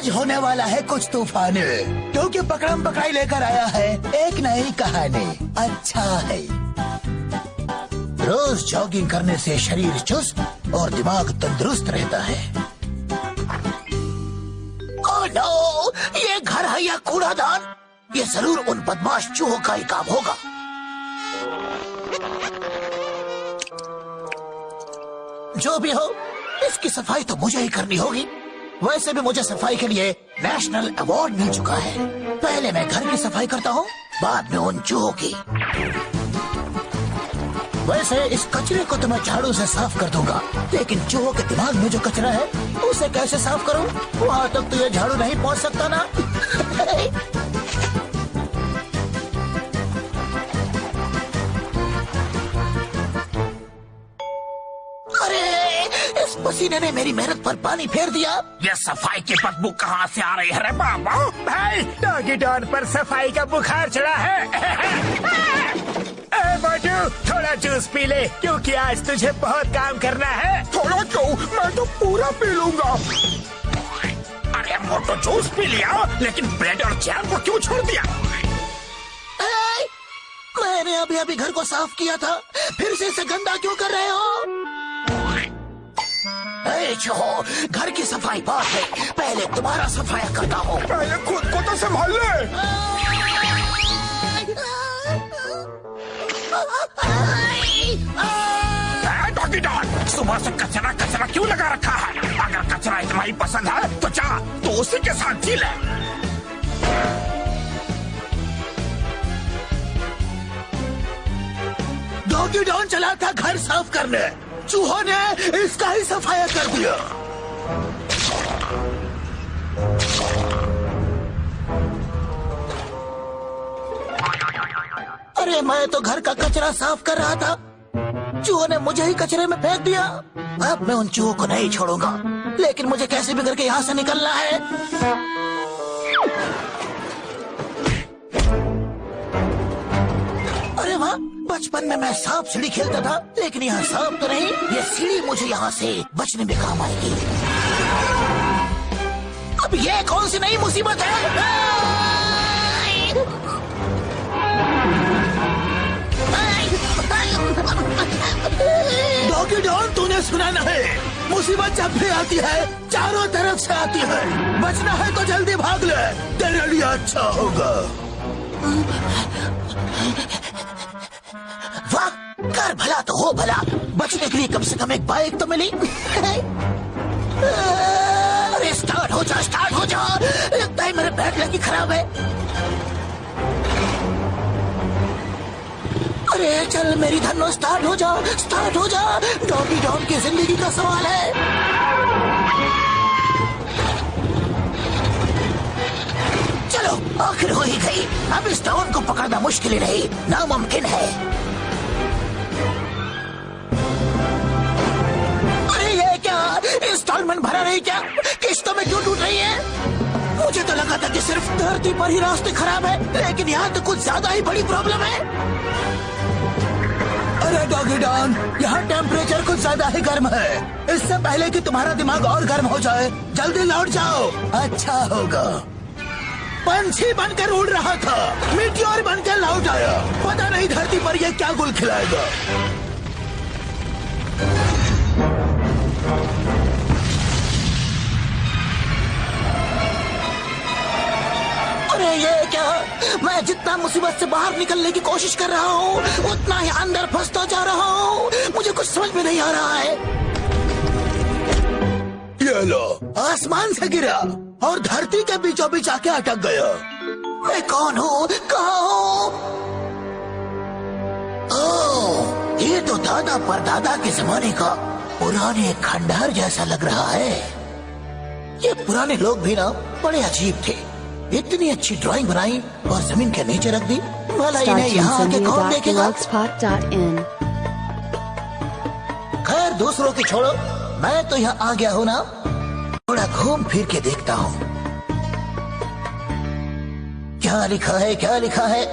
होने वाला है कुछ तूफान, क्योंकि पकड़म पकड़ाई लेकर आया है एक नई कहानी। अच्छा है, रोज जॉगिंग करने से शरीर चुस्त और दिमाग तंदुरुस्त रहता है। ओह नो, ये घर है या कूड़ादान? ये जरूर उन बदमाश चूहों का ही काम होगा। जो भी हो, इसकी सफाई तो मुझे ही करनी होगी। वैसे भी मुझे सफाई के लिए नेशनल अवार्ड मिल चुका है। पहले मैं घर की सफाई करता हूँ, बाद में उन चूहों की। वैसे इस कचरे को तो मैं झाड़ू से साफ कर दूंगा, लेकिन चूहों के दिमाग में जो कचरा है उसे कैसे साफ करूँ? वहाँ तक तो ये झाड़ू नहीं पहुँच सकता ना। पसीने ने मेरी मेहनत पर पानी फेर दिया। ये सफाई की बदबू कहाँ से आ रही है रे बाबा? भाई, डॉगी डॉन पर सफाई का बुखार चढ़ा है। मोटू, थोड़ा जूस पी ले, क्योंकि आज तुझे बहुत काम करना है। थोड़ा क्यों, मैं तो पूरा पी लूंगा। अरे मोटू, जूस पी लिया, लेकिन ब्रेड और जैम को क्यों छोड़ दिया? मैंने अभी अभी घर को साफ किया था, फिर से इसे गंदा क्यों कर रहे हो? चूहो, घर की सफाई बात है, पहले तुम्हारा सफाया करता हूँ। पहले खुद को तो संभाल ले। डॉगी डॉन, सुबह से कचरा कचरा क्यों लगा रखा है? अगर कचरा इतना ही पसंद है तो जा, तो उसी के साथ जी ले। डॉगी डॉन चला था घर साफ करने, चूहों ने इसका ही सफाया कर दिया। अरे मैं तो घर का कचरा साफ कर रहा था, चूहों ने मुझे ही कचरे में फेंक दिया। अब मैं उन चूहों को नहीं छोड़ूंगा, लेकिन मुझे कैसे भी करके यहाँ से निकलना है। अरे वाह, बचपन में मैं सांप सीढ़ी खेलता था, लेकिन यहाँ सांप तो नहीं, ये सीढ़ी मुझे यहाँ से बचने में काम आएगी। अब ये कौन सी नई मुसीबत है? डॉगी डॉन, तूने सुना नहीं? मुसीबत जब भी आती है चारों तरफ से आती है। बचना है तो जल्दी भाग ले, तेरे लिए अच्छा होगा। वाह, कर भला तो हो भला, बचने के लिए कम से कम एक बाइक तो मिली। अरे स्टार्ट हो जा, स्टार्ट हो जा, लगता है मेरे बैटरी की खराब है। अरे चल मेरी धन्नो, स्टार्ट हो जा, स्टार्ट हो जा। डॉगी डॉन की जिंदगी का सवाल है। चलो, आखिर हो ही गई। अब इस डॉन को पकड़ना मुश्किल ही नहीं, नामुमकिन है। अरे ये क्या, इंस्टॉलमेंट भरा नहीं क्या? किस्तों में क्यों टूट रही है? मुझे तो लगा था कि सिर्फ धरती पर ही रास्ते खराब है, लेकिन यहाँ तो कुछ ज्यादा ही बड़ी प्रॉब्लम है। अरे डॉगी डॉन, यहाँ टेम्परेचर कुछ ज्यादा ही गर्म है। इससे पहले कि तुम्हारा दिमाग और गर्म हो जाए, जल्दी लौट जाओ, अच्छा होगा। पंछी बनकर उड़ रहा था, मीटियोर बनकर लौट आया। पता नहीं धरती पर यह क्या गुल खिलाएगा। अरे ये क्या, मैं जितना मुसीबत से बाहर निकलने की कोशिश कर रहा हूँ उतना ही अंदर फंसता जा रहा हूँ। मुझे कुछ समझ में नहीं आ रहा है। ये लो, आसमान से गिरा और धरती के बीचों बीच आके अटक गया। मैं कौन हूँ, कहाँ हूँ? ओह, ये तो दादा परदादा के जमाने का पुराने खंडहर जैसा लग रहा है। ये पुराने लोग भी ना बड़े अजीब थे। इतनी अच्छी ड्राइंग बनाई और जमीन के नीचे रख दी। भला इन्हें यहाँ आके कौन देखेगा? खैर दूसरों की छोड़ो, मैं तो यहाँ आ गया हूँ ना, थोड़ा घूम फिर के देखता हूँ। क्या लिखा है, क्या लिखा है?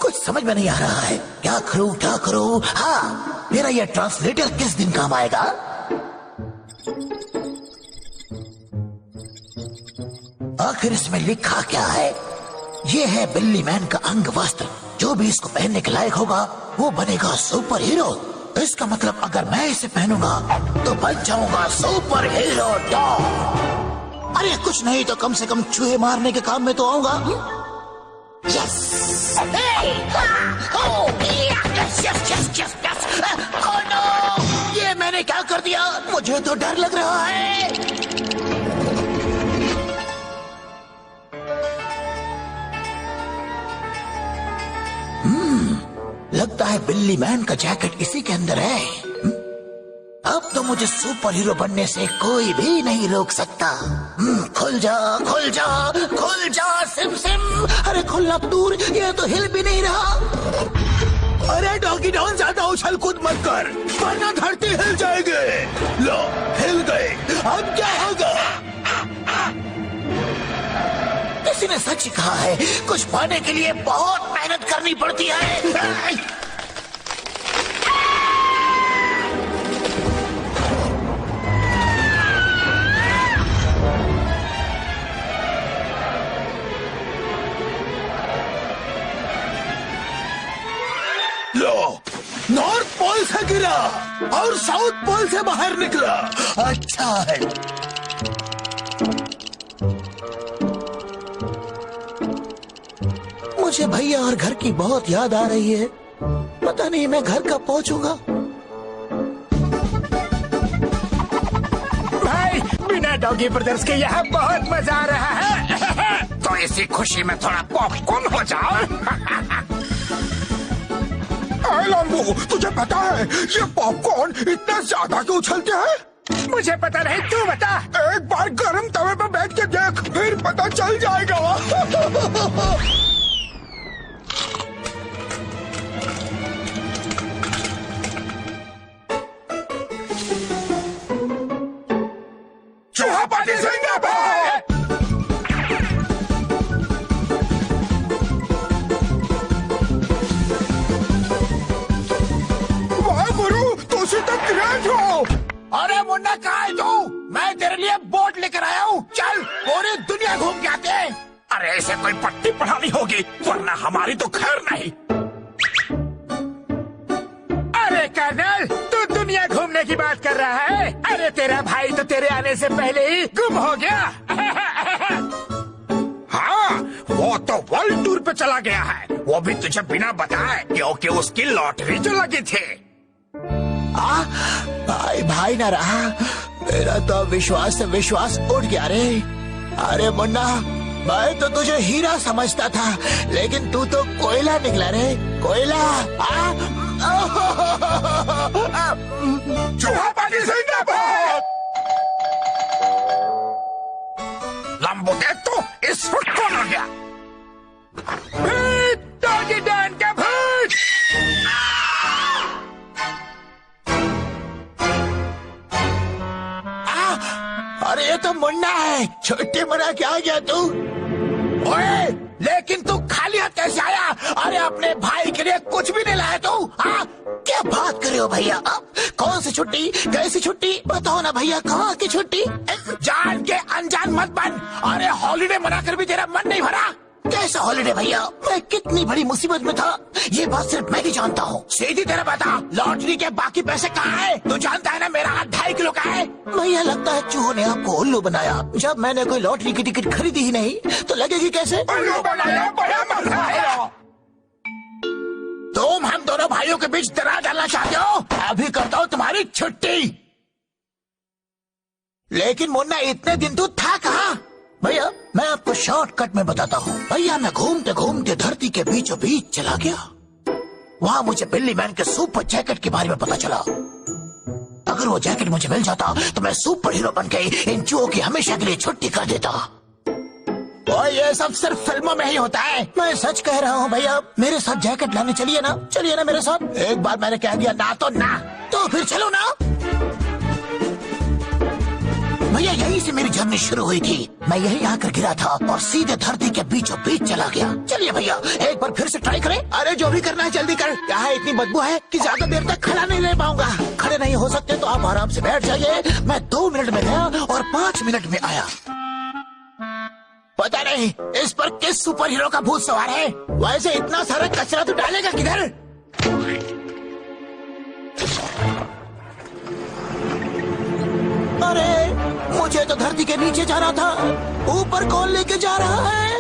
कुछ समझ में नहीं आ रहा है। क्या करूँ, क्या करूँ? हाँ, मेरा ये ट्रांसलेटर किस दिन काम आएगा? आखिर इसमें लिखा क्या है? ये है बिल्ली मैन का अंग वस्त्र। जो भी इसको पहनने के लायक होगा वो बनेगा सुपर हीरो। इसका मतलब अगर मैं इसे पहनूंगा तो बन जाऊंगा सुपर हीरो डॉग। अरे कुछ नहीं तो कम से कम चूहे मारने के काम में तो आऊंगा। यस, ये मैंने क्या कर दिया? मुझे तो डर लग रहा है। लगता है बिल्ली मैन का जैकेट इसी के अंदर है। अब तो मुझे सुपर हीरो बनने से कोई भी नहीं रोक सकता। खुल जा, खुल जा, खुल जा सिम सिम। अरे खुलना दूर, ये तो हिल भी नहीं रहा। अरे डॉगी डॉन, ज्यादा उछल कूद मत कर वरना धरती हिल जाएगी। लो, हिल गए। अब क्या होगा? किसी ने सच कहा है, कुछ पाने के लिए बहुत मेहनत करनी पड़ती है। लो, नॉर्थ पोल से गिरा और साउथ पोल से बाहर निकला। अच्छा है। मुझे भैया और घर की बहुत याद आ रही है। पता नहीं मैं घर कब पहुंचूंगा। भाई, बिना डॉगी ब्रदर्स के यहाँ बहुत मजा आ रहा है। तो इसी खुशी में थोड़ा पॉपकॉर्न हो जाओ। लंबू, तुझे पता है ये पॉपकॉर्न इतना ज्यादा क्यों उछलते हैं? मुझे पता नहीं, तू बता। एक बार गर्म तवे पर बैठ के देख, फिर पता चल जाएगा। चूहा पार्टी जिंदाबाद। वाह गुरु, तू तो ग्रेट हो। अरे मुन्ना, कहाँ है तू? मैं तेरे लिए बोट लेकर आया हूँ। चल पूरी दुनिया घूम के आते हैं। अरे इसे कोई पट्टी पढ़ानी होगी वरना हमारी तो खैर नहीं। अरे कर्नल, तू दुनिया घूमने की बात कर रहा है? अरे तेरा भाई तो तेरे आने से पहले ही गुम हो गया। हाँ, वो तो वर्ल्ड टूर पे चला गया है, वो भी तुझे बिना बताए, क्योंकि उसकी लॉटरी जो लगी थी। भाई भाई ना रहा, मेरा तो विश्वास से विश्वास उठ गया रे। अरे मुन्ना, मैं तो तुझे हीरा समझता था, लेकिन तू तो कोयला निकला रे, कोयला। चूहा पार्टी जिंदाबाद। लंबू देख तो, इस वक्त कौन आ गया? डॉगी डॉन का भूत। अरे ये तो मुन्ना है, छुट्टी मना के आ गया तू। ओए, लेकिन तू खाली हाथ कैसे आया? अरे अपने भाई के लिए कुछ भी नहीं लाया तू? क्या? क्या बात कर रहे हो भैया आप? कौन सी छुट्टी, कैसी छुट्टी? बताओ ना भैया, कहाँ की छुट्टी? जान के अनजान मत बन। अरे हॉलीडे मनाकर भी तेरा मन नहीं भरा? कैसा हॉलीडे भैया? मैं कितनी बड़ी मुसीबत में था, ये बात सिर्फ मैं ही जानता हूँ। सीधी तेरा बता, लॉटरी के बाकी पैसे कहाँ है? तू जानता है ना मेरा हाथ 2.5 किलो का है। भैया लगता है चूहों ने आपको उल्लू बनाया। जब मैंने कोई लॉटरी की टिकट खरीदी ही नहीं तो लगेगी कैसे? उल्लू बनाया, बड़ा मजा आया। तुम हम दोनों भाइयों के बीच दरार डालना चाहते हो? अभी करता हूँ तुम्हारी छुट्टी। लेकिन मुन्ना इतने दिन तू था कहाँ? भैया मैं आपको शॉर्टकट में बताता हूँ। भैया मैं घूमते घूमते धरती के बीचों बीच चला गया। वहाँ मुझे बिल्ली मैन के सुपर जैकेट के बारे में पता चला। अगर वो जैकेट मुझे मिल जाता तो मैं सुपर हीरो बन के इन चूहों की हमेशा के लिए छुट्टी कर देता। और ये सब सिर्फ फिल्मों में ही होता है। मैं सच कह रहा हूँ भैया, मेरे साथ जैकेट लाने चलिए ना मेरे साथ। एक बार मैंने कह दिया ना तो ना। तो फिर चलो ना भैया। यहीं से मेरी जर्नी शुरू हुई थी। मैं यहीं आकर गिरा था और सीधे धरती के बीचों बीच चला गया। चलिए भैया एक बार फिर से ट्राई करें। अरे जो भी करना है जल्दी कर। यहाँ इतनी बदबू है कि ज्यादा देर तक खड़ा नहीं रह पाऊंगा। खड़े नहीं हो सकते तो आप आराम से बैठ जाइए। मैं 2 मिनट में गया और 5 मिनट में आया। पता नहीं इस पर किस सुपर हीरो का भूत सवार है। वैसे इतना सारा कचरा तो डालेगा किधर? अरे मुझे तो धरती के नीचे जाना था, ऊपर कौन लेके जा रहा है?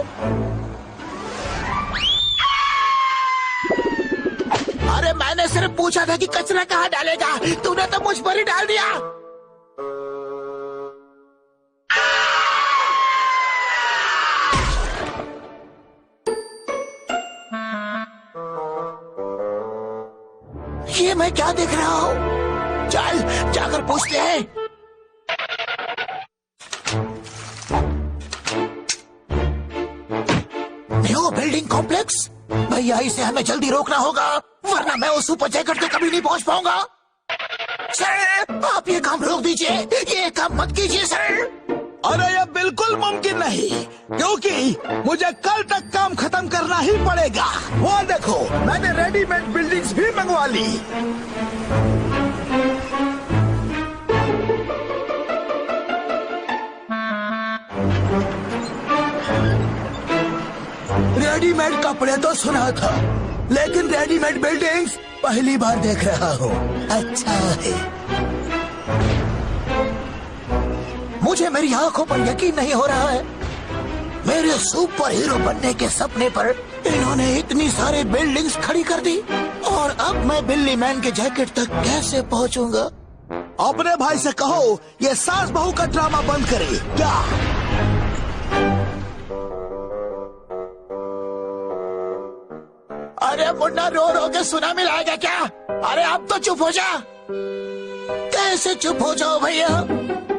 अरे मैंने सिर्फ पूछा था कि कचरा कहाँ डालेगा, तूने तो मुझ पर ही डाल दिया। ये मैं क्या देख रहा हूँ? चल जाकर पूछते हैं। New building complex. भैया इसे हमें जल्दी रोकना होगा, वरना मैं उस सुपर जैकेट तक कभी नहीं पहुंच पाऊंगा। सर आप ये काम रोक दीजिए, ये काम मत कीजिए सर। अरे ये बिल्कुल मुमकिन नहीं, क्योंकि मुझे कल तक काम खत्म करना ही पड़ेगा। वो देखो मैंने रेडीमेड बिल्डिंग्स भी मंगवा ली। रेडीमेड कपड़े तो सुना था, लेकिन रेडीमेड बिल्डिंग्स पहली बार देख रहा हूँ। अच्छा है, मुझे मेरी आंखों पर यकीन नहीं हो रहा है। मेरे सुपर हीरो बनने के सपने पर इन्होंने इतनी सारी बिल्डिंग्स खड़ी कर दी, और अब मैं बिल्ली मैन के जैकेट तक कैसे पहुंचूंगा? अपने भाई से कहो ये सास बहू का ड्रामा बंद करे। क्या अरे मुन्ना रो रो के सुना मिलाएगा क्या? अरे अब तो चुप हो जा। कैसे चुप हो जाओ भैया?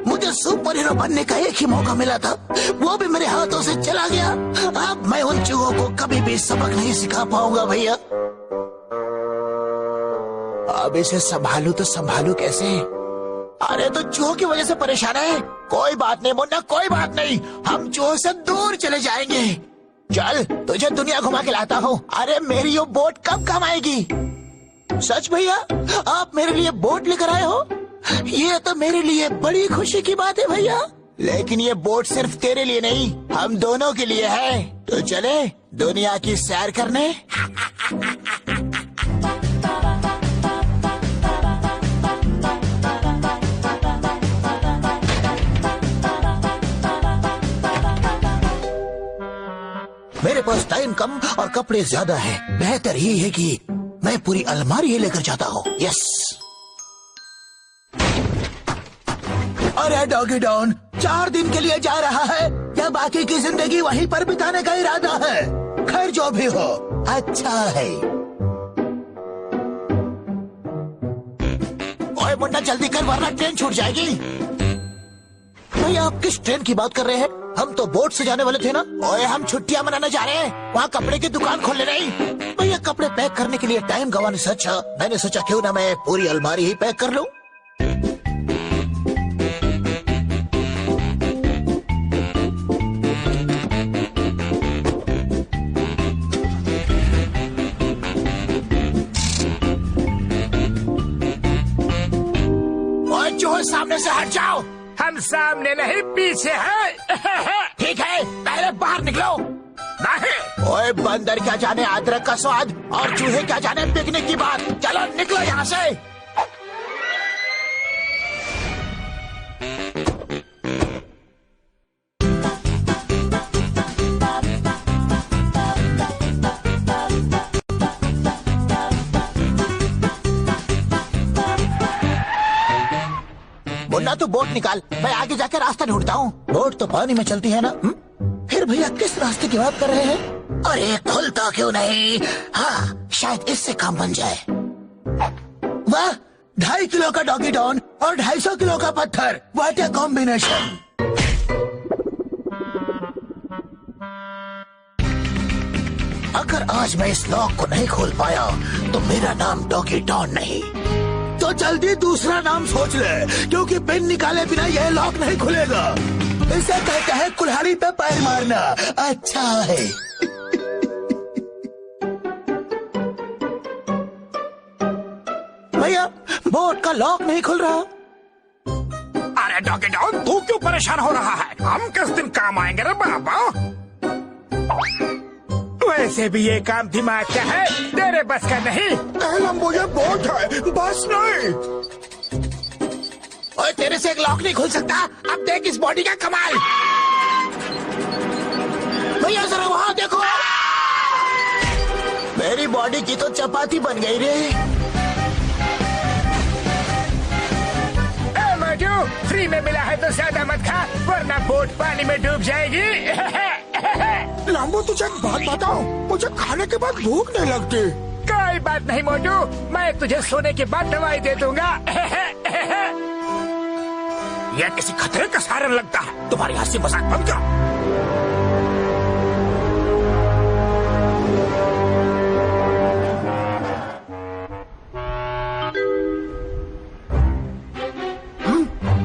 मुझे सुपर हीरो बनने का एक ही मौका मिला था, वो भी मेरे हाथों से चला गया। अब मैं उन चूहों को कभी भी सबक नहीं सिखा पाऊंगा भैया। अब इसे संभालू तो संभालू कैसे? अरे तो चूहों की वजह से परेशान है। कोई बात नहीं मुन्ना, कोई बात नहीं, हम चूहों से दूर चले जाएंगे। चल तुझे दुनिया घुमा के लाता हूँ। अरे मेरी ये बोट कब काम आएगी? सच भैया आप मेरे लिए बोट लेकर आए हो? ये तो मेरे लिए बड़ी खुशी की बात है भैया। लेकिन ये बोट सिर्फ तेरे लिए नहीं, हम दोनों के लिए है। तो चले दुनिया की सैर करने। मेरे पास टाइम कम और कपड़े ज्यादा है। बेहतर ये है कि मैं पूरी अलमारी लेकर जाता हूँ। यस। अरे डॉगी डॉन 4 दिन के लिए जा रहा है या बाकी की जिंदगी वहीं पर बिताने का इरादा है? खैर जो भी हो अच्छा है। ओए मुन्ना जल्दी कर वरना ट्रेन छूट जाएगी। भैया आप किस ट्रेन की बात कर रहे हैं? हम तो बोट से जाने वाले थे ना। ओए हम छुट्टियां मनाने जा रहे हैं, वहाँ कपड़े की दुकान खोलने नहीं। भैया कपड़े पैक करने के लिए टाइम गंवाने से अच्छा मैंने सोचा क्यों ना मैं पूरी अलमारी ही पैक कर लूं। से हट जाओ। हम सामने नहीं पीछे हैं। ठीक है, पहले बाहर निकलो। नहीं, ओए बंदर क्या जाने अदरक का स्वाद और चूहे क्या जाने पिकनिक की बात। चलो निकलो यहाँ से। मुन्ना तू बोट निकाल, मैं आगे जाकर रास्ता ढूंढता हूँ। बोट तो पानी में चलती है ना। फिर भैया किस रास्ते की बात कर रहे हैं? अरे खुलता क्यों नहीं? हाँ, शायद इससे काम बन जाए। वाह, 2.5 किलो का डॉगी डॉन और 250 किलो का पत्थर, व्हाट ए कॉम्बिनेशन। अगर आज मैं इस लॉक को नहीं खोल पाया तो मेरा नाम डॉगी डॉन नहीं। तो जल्दी दूसरा नाम सोच ले, क्योंकि पिन निकाले बिना यह लॉक नहीं खुलेगा। इसे कहते हैं कुल्हाड़ी पे पैर मारना। अच्छा है। भैया, बोट का लॉक नहीं खुल रहा। अरे डॉगी डॉन, तू क्यों परेशान हो रहा है? हम किस दिन काम आएंगे रे बाबा? वैसे भी ये काम दिमाग का है, तेरे बस का नहीं। लंबो ये बोट है, बस नहीं। ओए तेरे से एक लॉक नहीं खुल सकता। अब देख इस बॉडी का कमाल। भैया जरा वहाँ देखो। मेरी बॉडी की तो चपाती बन गई रे। मोटू, फ्री में मिला है तो ज्यादा मत खा, वरना बोट पानी में डूब जाएगी। लंबो तुझे एक बात बताऊं, मुझे खाने के बाद भूख नहीं लगती। कोई बात नहीं मोटू, मैं तुझे सोने के बाद दवाई दे दूंगा। यह किसी खतरे का सायरन लगता है। तुम्हारी हंसी मजाक बंद करो।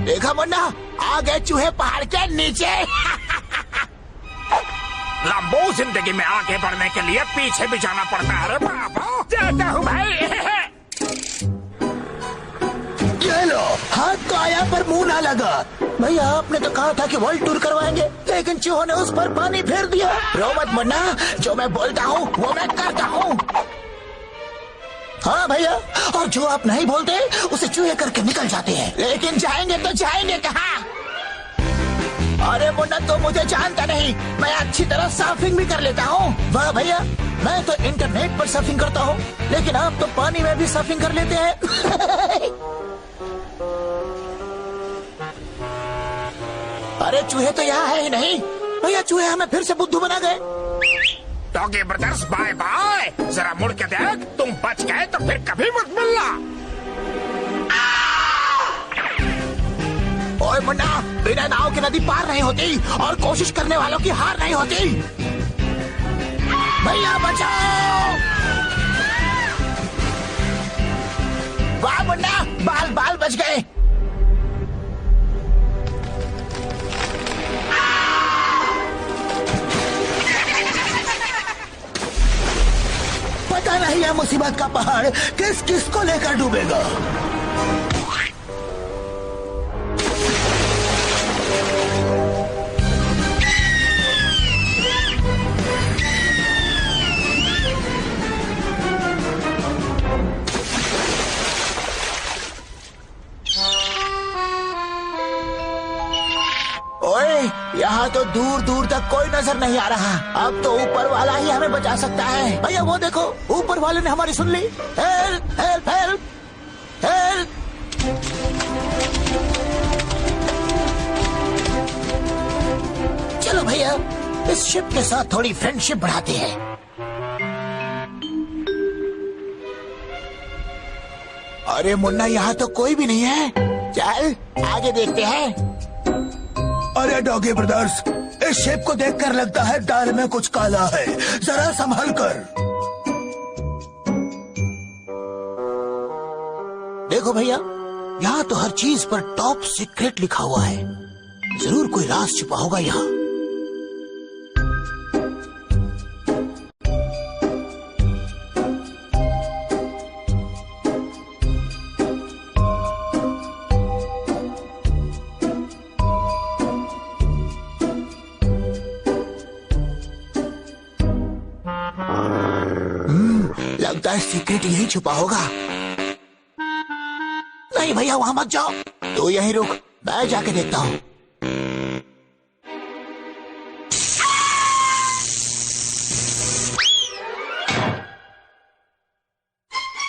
देखा मुन्ना, आ गए चूहे पहाड़ के नीचे। लंबो, जिंदगी में आगे बढ़ने के लिए पीछे भी जाना पड़ता है रे बाबा। जाता हूँ भाई। ये लो, हाथ तो आया पर मुंह ना लगा। भैया आपने तो कहा था कि वर्ल्ड टूर करवाएंगे, लेकिन चूहों ने उस पर पानी फेर दिया। रो मत मुन्ना, जो मैं बोलता हूँ वो मैं करता हूँ। हाँ भैया, और जो आप नहीं बोलते उसे चूहे करके निकल जाते हैं। लेकिन जाएंगे तो जाएंगे कहाँ? अरे मुन्ना तो मुझे जानता नहीं, मैं अच्छी तरह सर्फिंग भी कर लेता हूँ। वाह भैया, मैं तो इंटरनेट पर सर्फिंग करता हूँ, लेकिन आप तो पानी में भी सर्फिंग कर लेते हैं। अरे चूहे तो यहाँ है ही नहीं। भैया चूहे हमें फिर से बुद्धू बना गए। Doggy brothers bye bye. जरा मुड़ के देख, तुम बच गए तो फिर कभी मत मिलना। ओए मुन्ना, बिना नाव की नदी पार नहीं होती और कोशिश करने वालों की हार नहीं होती। भैया बचाओ। वाह मुन्ना, बाल बाल बच गए। पता नहीं है मुसीबत का पहाड़ किस किस को लेकर डूबेगा। ओए, यहाँ तो दूर दूर तक कोई नजर नहीं आ रहा। अब तो ऊपर वाला ही हमें बचा सकता है। भैया वो देखो, ऊपर वाले ने हमारी सुन ली। Help help help help. चलो भैया, इस शिप के साथ थोड़ी फ्रेंडशिप बढ़ाते हैं। अरे मुन्ना, यहाँ तो कोई भी नहीं है। चल आगे देखते हैं। अरे डॉगी ब्रदर्स, इस शिप को देखकर लगता है दाल में कुछ काला है, जरा संभल कर। देखो भैया, यहाँ तो हर चीज पर टॉप सीक्रेट लिखा हुआ है। जरूर कोई राज छुपा होगा यहाँ। लगता है सीक्रेट यही छुपा होगा। नहीं भैया, वहां मत जाओ, तो यहीं रुक, मैं जाके देखता हूँ।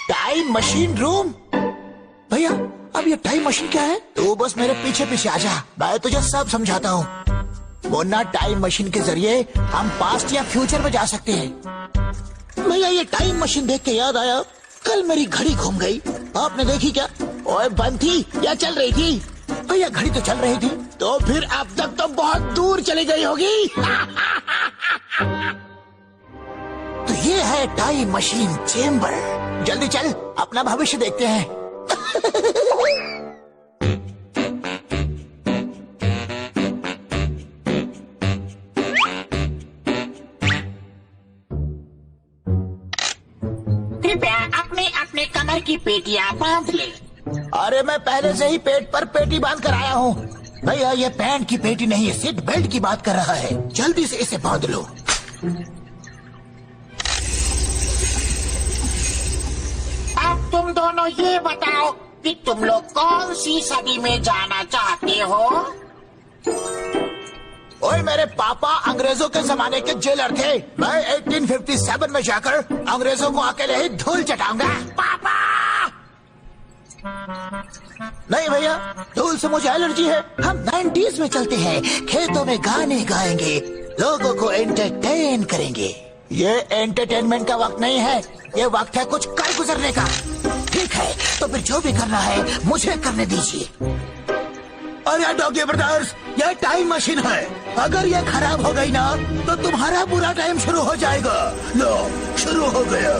Time machine room. भैया, अब ये टाइम मशीन क्या है? तू बस मेरे पीछे पीछे आ जा, मैं तुझे सब समझाता हूँ। मुन्ना, टाइम मशीन के जरिए हम पास्ट या फ्यूचर में जा सकते हैं। भैया, ये टाइम मशीन देख के याद आया, कल मेरी घड़ी घूम गई, आपने देखी क्या? ओए, बंद थी या चल रही थी? भैया, घड़ी तो चल रही थी। तो फिर अब तक तो बहुत दूर चली गई होगी। तो ये है टाइम मशीन चेम्बर। जल्दी चल, अपना भविष्य देखते हैं। कृपया अपने अपने कमर की पेटियां बांध ले। अरे, मैं पहले से ही पेट पर पेटी बांध कर आया हूँ। भैया, ये पैंट की पेटी नहीं, सीट बेल्ट की बात कर रहा है। जल्दी से इसे बांध लो। अब तुम दोनों ये बताओ कि तुम लोग कौन सी सदी में जाना चाहते हो? ओए, मेरे पापा अंग्रेजों के जमाने के जेलर थे। मैं 1857 में जाकर अंग्रेजों को अकेले ही धूल चटाऊंगा। पापा! नहीं भैया, धूल से मुझे एलर्जी है। हम 90s में चलते हैं, खेतों में गाने गाएंगे, लोगों को एंटरटेन करेंगे। ये एंटरटेनमेंट का वक्त नहीं है, ये वक्त है कुछ कर गुजरने का। ठीक है, तो फिर जो भी करना है मुझे करने दीजिए। अरे डॉगी ब्रदर्स, ये टाइम मशीन है, अगर ये खराब हो गई ना तो तुम्हारा बुरा टाइम शुरू हो जाएगा। लो, शुरू हो गया।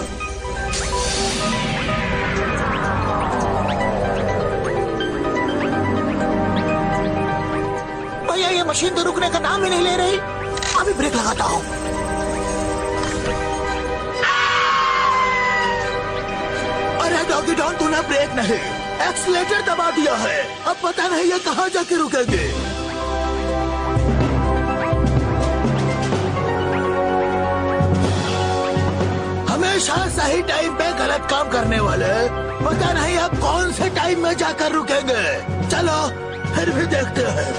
भैया, ये मशीन तो रुकने का नाम ही नहीं ले रही। अभी ब्रेक लगाता हूँ। अरे डॉगी डॉन, तूने ब्रेक नहीं, एक्सीलेटर दबा दिया है। अब पता नहीं ये कहाँ जाके रुकेंगे। हमेशा सही टाइम पे गलत काम करने वाले, पता नहीं अब कौन से टाइम में जाकर रुकेंगे। चलो फिर भी देखते हैं।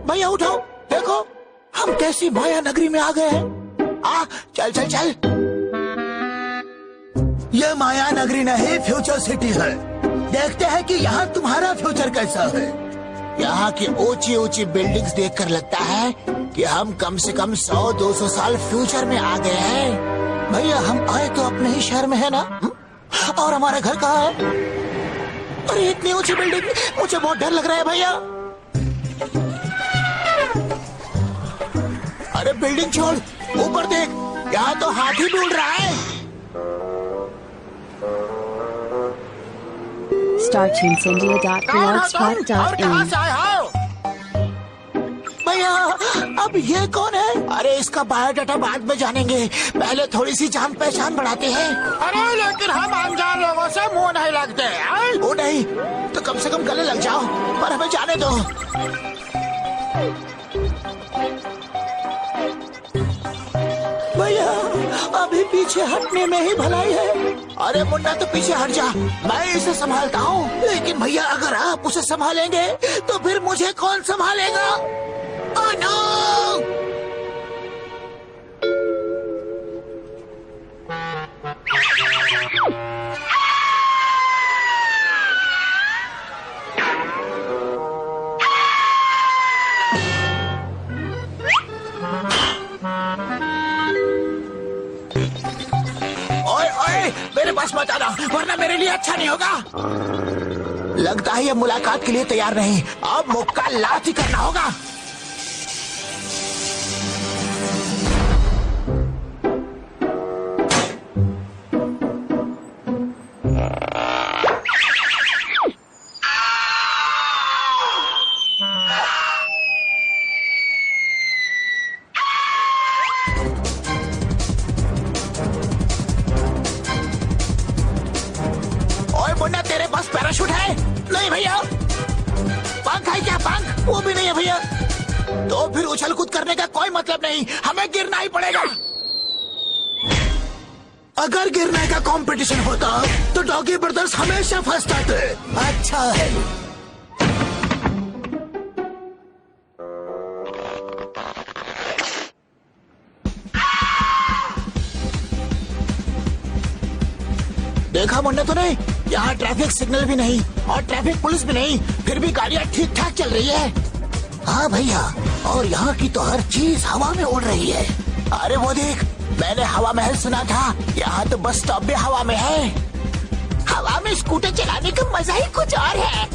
भैया उठाओ, देखो हम कैसी माया नगरी में आ गए हैं। आ, चल चल चल। ये माया नगरी नहीं, फ्यूचर सिटी है। देखते हैं कि यहाँ तुम्हारा फ्यूचर कैसा है। यहाँ की ऊंची ऊंची बिल्डिंग्स देखकर लगता है कि हम कम से कम 100-200 साल फ्यूचर में आ गए हैं। भैया, हम आए तो अपने ही शहर में है ना? और हमारा घर कहाँ है? अरे इतनी ऊंची बिल्डिंग, मुझे बहुत डर लग रहा है भैया। अरे बिल्डिंग छोड़, ऊपर देख, यहाँ तो हाथी भी उड़ रहा है। StarTunesIndia.blogspot.in भैया, अब ये कौन है? अरे इसका बायोडाटा बाद में जानेंगे, पहले थोड़ी सी जान पहचान बढ़ाते हैं। अरे लेकिन हम अनजान लोगों से मुंह नहीं लगते। वो नहीं तो कम से कम गले लग जाओ, पर हमें जाने दो। भैया, अभी पीछे हटने में ही भलाई है। अरे मुन्ना, तो पीछे हट जा, मैं इसे संभालता हूँ। लेकिन भैया, अगर आप उसे संभालेंगे तो फिर मुझे कौन संभालेगा? Oh no! मेरे पास मत आना, वरना मेरे लिए अच्छा नहीं होगा। लगता है ये मुलाकात के लिए तैयार नहीं, अब मुक्का लाठी करना होगा। पैराशूट है? नहीं भैया। पंख है क्या? पंख वो भी नहीं है भैया। तो फिर उछल कूद करने का कोई मतलब नहीं, हमें गिरना ही पड़ेगा। अगर गिरने का कंपटीशन होता तो डॉगी ब्रदर्स हमेशा फर्स्ट आते। अच्छा है। देखा मुन्ना तूने, यहाँ ट्रैफिक सिग्नल भी नहीं और ट्रैफिक पुलिस भी नहीं, फिर भी गाड़ियाँ ठीक ठाक चल रही है। हाँ भैया, और यहाँ की तो हर चीज हवा में उड़ रही है। अरे वो देख, मैंने हवा महल सुना था, यहाँ तो बस स्टॉप भी हवा में है। हवा में स्कूटर चलाने का मजा ही कुछ और है।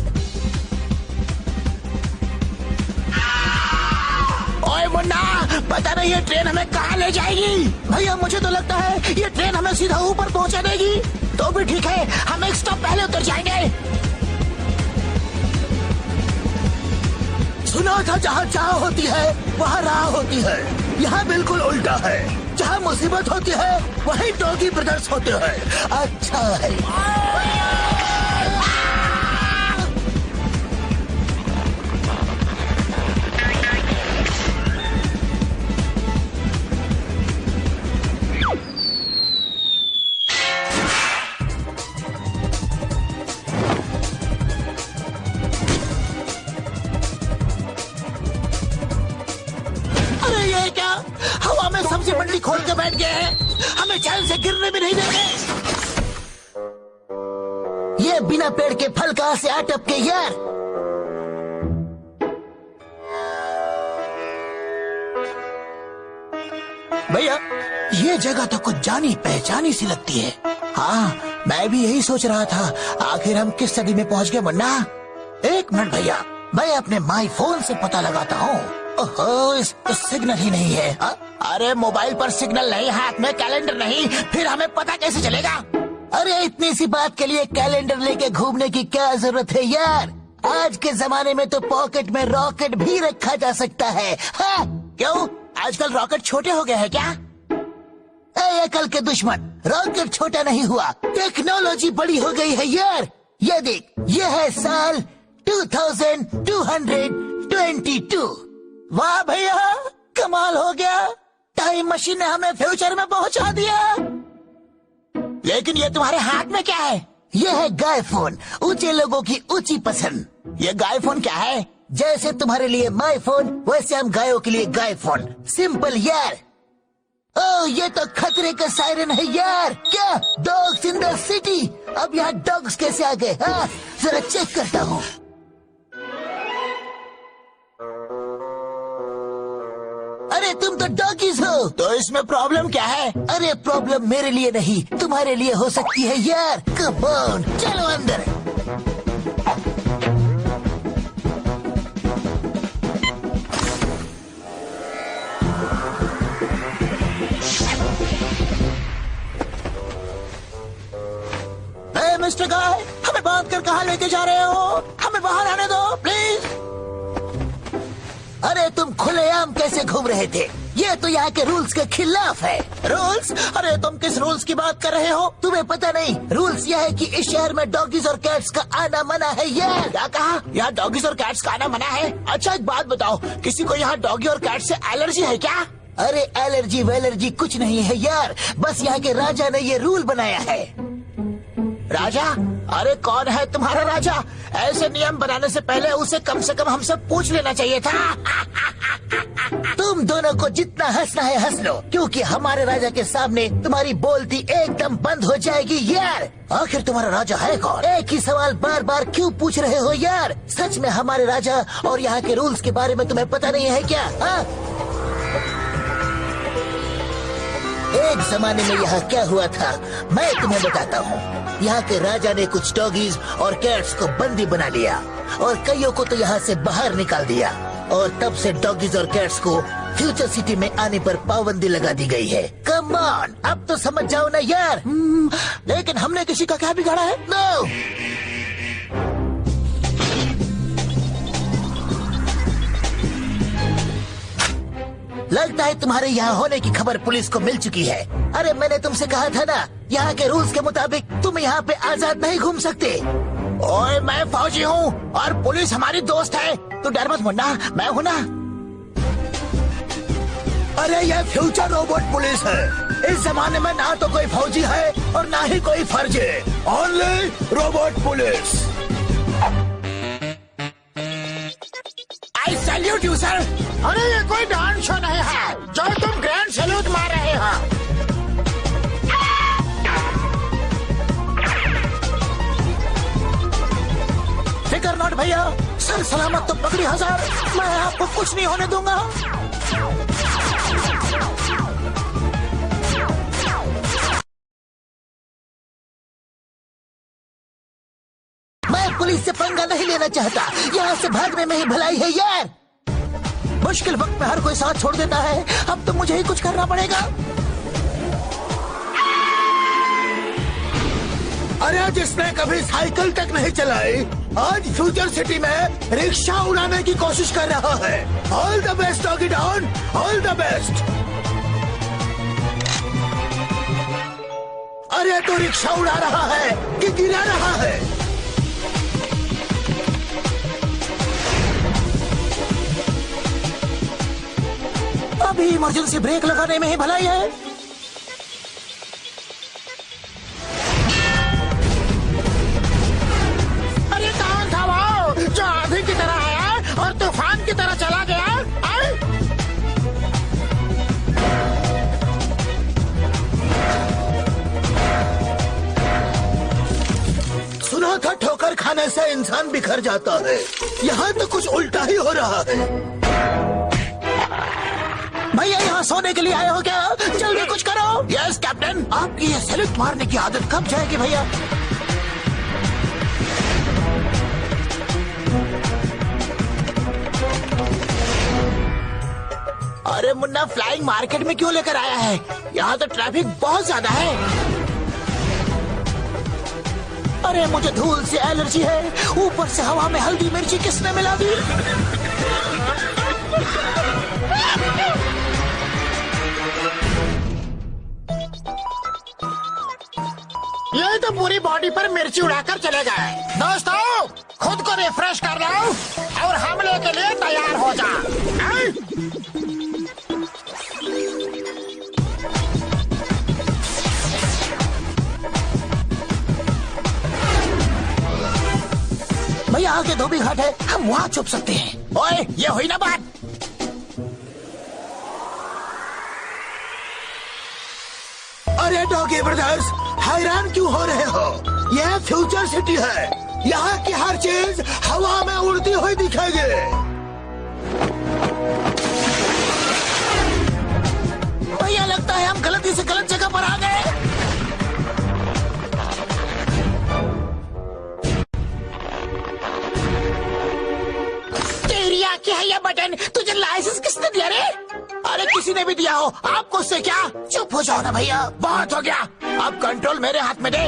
ओए मुन्ना, पता नहीं ये ट्रेन हमें कहाँ ले जाएगी। भैया मुझे तो लगता है ये ट्रेन हमें सीधा ऊपर पहुँचा देगी। तो भी ठीक है, हम एक स्टॉप पहले उतर जाएंगे। सुना था जहाँ चाह होती है वहाँ राह होती है। यहाँ बिल्कुल उल्टा है, जहाँ मुसीबत होती है वहीं डॉगी ब्रदर्स होते हैं। अच्छा है। हवा में सब्जी मंडी खोल के बैठ गए हैं, हमें चैन से गिरने भी नहीं देंगे। ये बिना पेड़ के फल कहाँ से आ टपके यार। भैया ये जगह तो कुछ जानी पहचानी सी लगती है। हाँ मैं भी यही सोच रहा था, आखिर हम किस सदी में पहुँच गए मुन्ना। एक मिनट भैया, मैं अपने माई फोन से पता लगाता हूँ। ओहो, इस सिग्नल ही नहीं है। अरे मोबाइल पर सिग्नल नहीं, हाथ में कैलेंडर नहीं, फिर हमें पता कैसे चलेगा। अरे इतनी सी बात के लिए कैलेंडर लेके घूमने की क्या जरूरत है यार। आज के जमाने में तो पॉकेट में रॉकेट भी रखा जा सकता है। हाँ? क्यों आजकल रॉकेट छोटे हो गए हैं क्या? कल के दुश्मन, रॉकेट छोटा नहीं हुआ, टेक्नोलॉजी बड़ी हो गई है यार। ये देख, ये है साल 2222। वाह भैया, कमाल हो गया, टाइम मशीन ने हमें फ्यूचर में पहुंचा दिया। लेकिन ये तुम्हारे हाथ में क्या है? ये है गाय फोन, ऊंचे लोगों की ऊंची पसंद। ये गाय फोन क्या है? जैसे तुम्हारे लिए माई फोन, वैसे हम गायों के लिए गाय फोन। सिंपल यार। ओह, ये तो खतरे का सायरन है यार। क्या डॉग्स इन द सिटी? अब यहाँ डॉग्स कैसे आ गए? हाँ, जरा चेक करता हूँ। अरे तुम तो डॉगीज हो, तो इसमें प्रॉब्लम क्या है? अरे प्रॉब्लम मेरे लिए नहीं, तुम्हारे लिए हो सकती है यार। कम ऑन, चलो अंदर। मिस्टर गाय, हमें बांध कर कहाँ लेके जा रहे हो? हमें बाहर आने दो प्लीज। अरे तुम खुलेआम कैसे घूम रहे थे? ये तो यहाँ के रूल्स के खिलाफ है। रूल्स? अरे तुम किस रूल्स की बात कर रहे हो? तुम्हें पता नहीं, रूल्स यह है कि इस शहर में डॉगीज और कैट्स का आना मना है यार। क्या कहा? यहाँ डॉगीज और कैट्स का आना मना है? अच्छा एक बात बताओ, किसी को यहाँ डॉगी और कैट से एलर्जी है क्या? अरे एलर्जी वेलर्जी कुछ नहीं है यार, बस यहाँ के राजा ने ये रूल बनाया है। राजा? अरे कौन है तुम्हारा राजा? ऐसे नियम बनाने से पहले उसे कम से कम हमसे पूछ लेना चाहिए था। तुम दोनों को जितना हंसना है हंस लो, क्योंकि हमारे राजा के सामने तुम्हारी बोलती एकदम बंद हो जाएगी यार। आखिर तुम्हारा राजा है कौन? एक ही सवाल बार बार क्यों पूछ रहे हो यार? सच में हमारे राजा और यहाँ के रूल्स के बारे में तुम्हें पता नहीं है क्या? हाँ? एक जमाने में यहाँ क्या हुआ था मैं तुम्हें बताता हूँ। यहाँ के राजा ने कुछ डॉगीज और कैट्स को बंदी बना लिया और कईयों को तो यहाँ से बाहर निकाल दिया, और तब से डॉगीज और कैट्स को फ्यूचर सिटी में आने पर पाबंदी लगा दी गई है। कम ऑन, अब तो समझ जाओ ना यार। लेकिन हमने किसी का क्या बिगाड़ा है? नो। लगता है तुम्हारे यहाँ होने की खबर पुलिस को मिल चुकी है। अरे मैंने तुमसे कहा था ना, यहाँ के रूल्स के मुताबिक तुम यहाँ पे आजाद नहीं घूम सकते। ओए मैं फौजी हूँ और पुलिस हमारी दोस्त है। तू डर मत मुन्ना, मैं हूँ ना। अरे ये फ्यूचर रोबोट पुलिस है। इस जमाने में ना तो कोई फौजी है और ना ही कोई फर्जी, only robot police. I salute you sir. अरे ये कोई डांस शो नहीं है जो तुम ग्रैंड सैल्यूट मार रहे हो। फिकर नॉट भैया, सर सलामत तो पकड़ी हजार, मैं आपको कुछ नहीं होने दूंगा। मैं पुलिस से पंगा नहीं लेना चाहता, यहाँ से भागने में ही भलाई है यार। मुश्किल वक्त में हर कोई साथ छोड़ देता है, अब तो मुझे ही कुछ करना पड़ेगा। अरे जिसने कभी साइकिल तक नहीं चलाई, आज फ्यूचर सिटी में रिक्शा उड़ाने की कोशिश कर रहा है। All the best doggy Don, all the best. अरे तो रिक्शा उड़ा रहा है कि गिरा रहा है? अभी इमरजेंसी ब्रेक लगाने में ही भलाई है। अरे कौन था वो जो आंधी की तरह आया और तूफान की तरह चला गया? सुना था ठोकर खाने से इंसान बिखर जाता है, यहाँ तो कुछ उल्टा ही हो रहा है। भैया यहाँ सोने के लिए आए हो क्या? जल्दी कुछ करो। Yes captain. आपकी ये सैल्यूट मारने की आदत कब जाएगी भैया? अरे मुन्ना, फ्लाइंग मार्केट में क्यों लेकर आया है? यहाँ तो ट्रैफिक बहुत ज्यादा है। अरे मुझे धूल से एलर्जी है, ऊपर से हवा में हल्दी मिर्ची किसने मिला दी? ये तो पूरी बॉडी पर मिर्ची उड़ाकर चले गए। दोस्तों, खुद को रिफ्रेश कर लो और हमले के लिए तैयार हो जा। भैया आगे धोबी घाट है, हम वहाँ छुप सकते हैं। ओए, ये हुई ना बात। अरे डॉगी ब्रदर्स, हैरान क्यों हो रहे हो? यह फ्यूचर सिटी है, यहाँ की हर चीज हवा में उड़ती हुई दिखेगी। भैया लगता है हम गलती से गलत जगह पर आ गए। तेरी क्या है ये बटन? तुझे लाइसेंस किसने दिया रे? अरे किसी ने भी दिया हो, आपको उससे क्या? चुप हो जाओ ना भैया, बहुत हो गया। अब कंट्रोल मेरे हाथ में दे।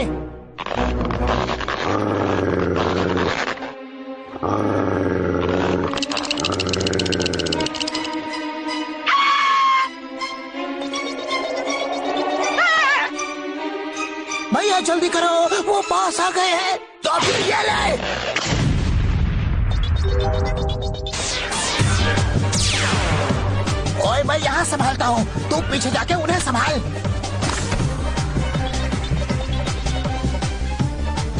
भैया जल्दी करो, वो पास आ गए हैं। तो फिर ये ले। ओए मैं यहाँ संभालता हूँ, तू पीछे जाके उन्हें संभाल।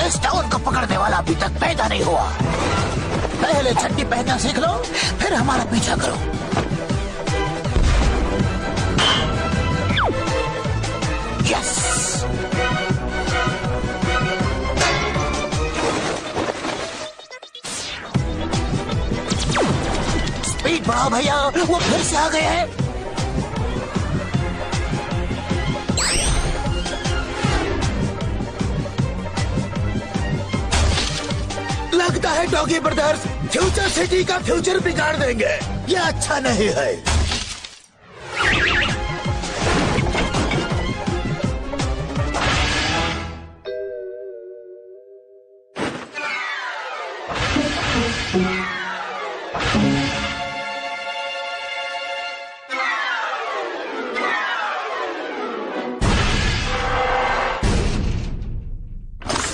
इस टाउन को पकड़ने वाला अभी तक पैदा नहीं हुआ। पहले छट्टी पहनना सीख लो, फिर हमारा पीछा करो। यस। स्पीड बढ़ाओ भैया, वो फिर से आ गए हैं। लगता है डॉगी ब्रदर्स फ्यूचर सिटी का फ्यूचर बिगाड़ देंगे। ये अच्छा नहीं है।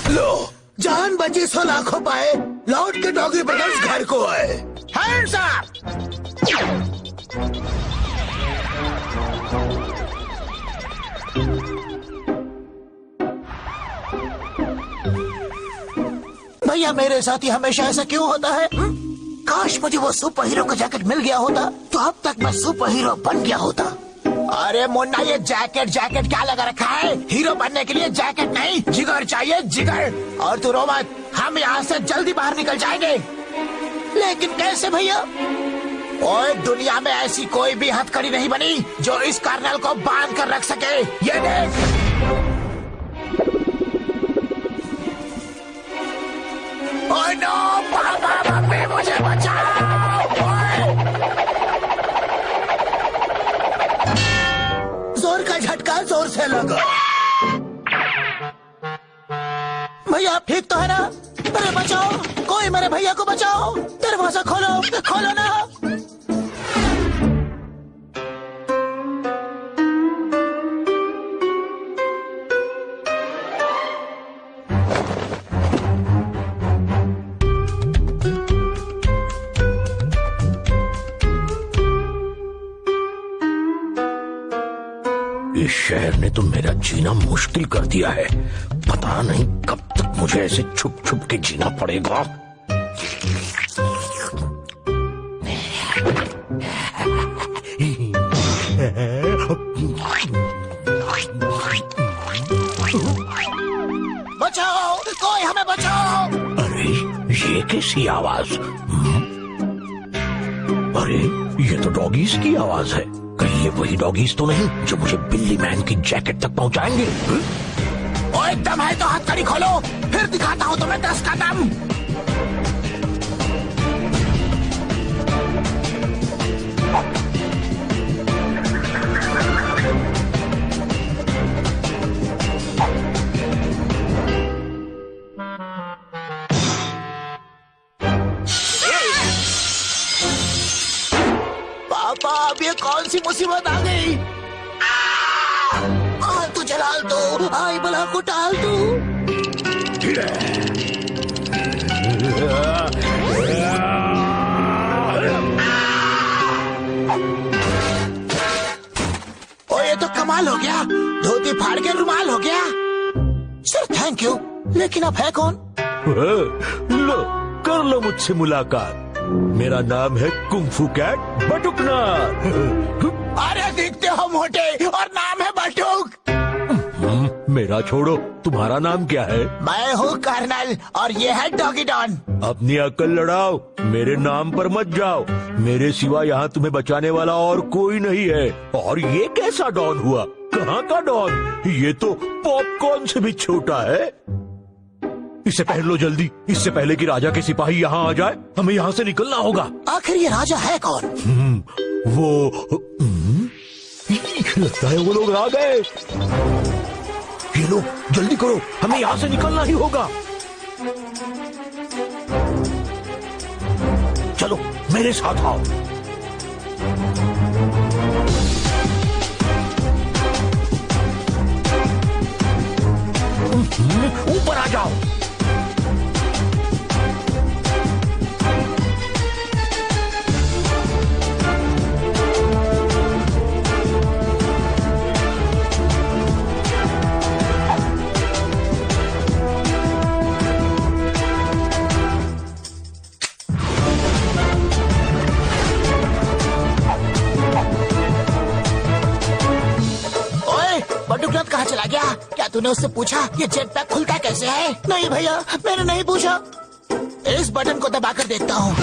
लो, जान बची 100 लाखों पाए, लौट के डॉगी ब्रदर्स घर को आए। Hands up. भैया मेरे साथ ही हमेशा ऐसा क्यों होता है? काश मुझे वो सुपर हीरो का जैकेट मिल गया होता तो अब तक मैं सुपर हीरो बन गया होता। अरे मुन्ना, ये जैकेट क्या लगा रखा है? हीरो बनने के लिए जैकेट नहीं, जिगर चाहिए, जिगर। और तू रो मत, हम यहाँ से जल्दी बाहर निकल जाएंगे। लेकिन कैसे भैया? ओए, दुनिया में ऐसी कोई भी हथकड़ी नहीं बनी जो इस कर्नल को बांध कर रख सके। ये देख। ओए नो, पापा मम्मी मुझे बचाओ। जोर का झटका जोर से लगा। भैया आप ठीक तो है ना? अरे बचाओ, कोई मेरे भैया को बचाओ। दरवाजा खोलो, खोलो ना। इस शहर ने तो मेरा जीना मुश्किल कर दिया है। पता नहीं कब तक मुझे ऐसे छुप छुप के जीना पड़ेगा। बचाओ, कोई हमें बचाओ। अरे ये कैसी आवाज? अरे ये तो डॉगीज की आवाज है। कहीं ये वही डॉगीज तो नहीं जो मुझे बिल्ली मैन की जैकेट तक पहुंचाएंगे? ओए, दम है तो हथकड़ी खोलो, फिर दिखाता हूँ तुम्हें 10 का दम। पापा अब ये कौन सी मुसीबत आ गई? तू जलाल दो, आई बला को टाल दो। ओ, ये तो कमाल हो गया, धोती फाड़ के रुमाल हो गया। सर थैंक यू, लेकिन अब है कौन? लो कर लो मुझसे मुलाकात। मेरा नाम है कुंफू कैट बटुकनाथ। अरे दिखते हो मोटे और नाम है बटुक। मेरा छोड़ो, तुम्हारा नाम क्या है? मैं हूँ कर्नल और ये है डॉगी डॉन। अपनी अक्ल लड़ाओ, मेरे नाम पर मत जाओ। मेरे सिवा यहाँ तुम्हें बचाने वाला और कोई नहीं है। और ये कैसा डॉन हुआ? कहाँ का डॉन? ये तो पॉपकॉर्न से भी छोटा है। इसे पहन लो जल्दी, इससे पहले कि राजा के सिपाही यहाँ आ जाए। हमें यहाँ से निकलना होगा। आखिर ये राजा है कौन? लगता है वो लोग आ गए। ये लो जल्दी करो, हमें यहाँ से निकलना ही होगा। चलो मेरे साथ आओ। ऊपर आ जाओ। बटुकनाथ कहाँ चला गया? क्या तूने उससे पूछा ये जेट पैक खुलता कैसे है? नहीं भैया, मैंने नहीं पूछा। इस बटन को दबाकर देखता हूँ।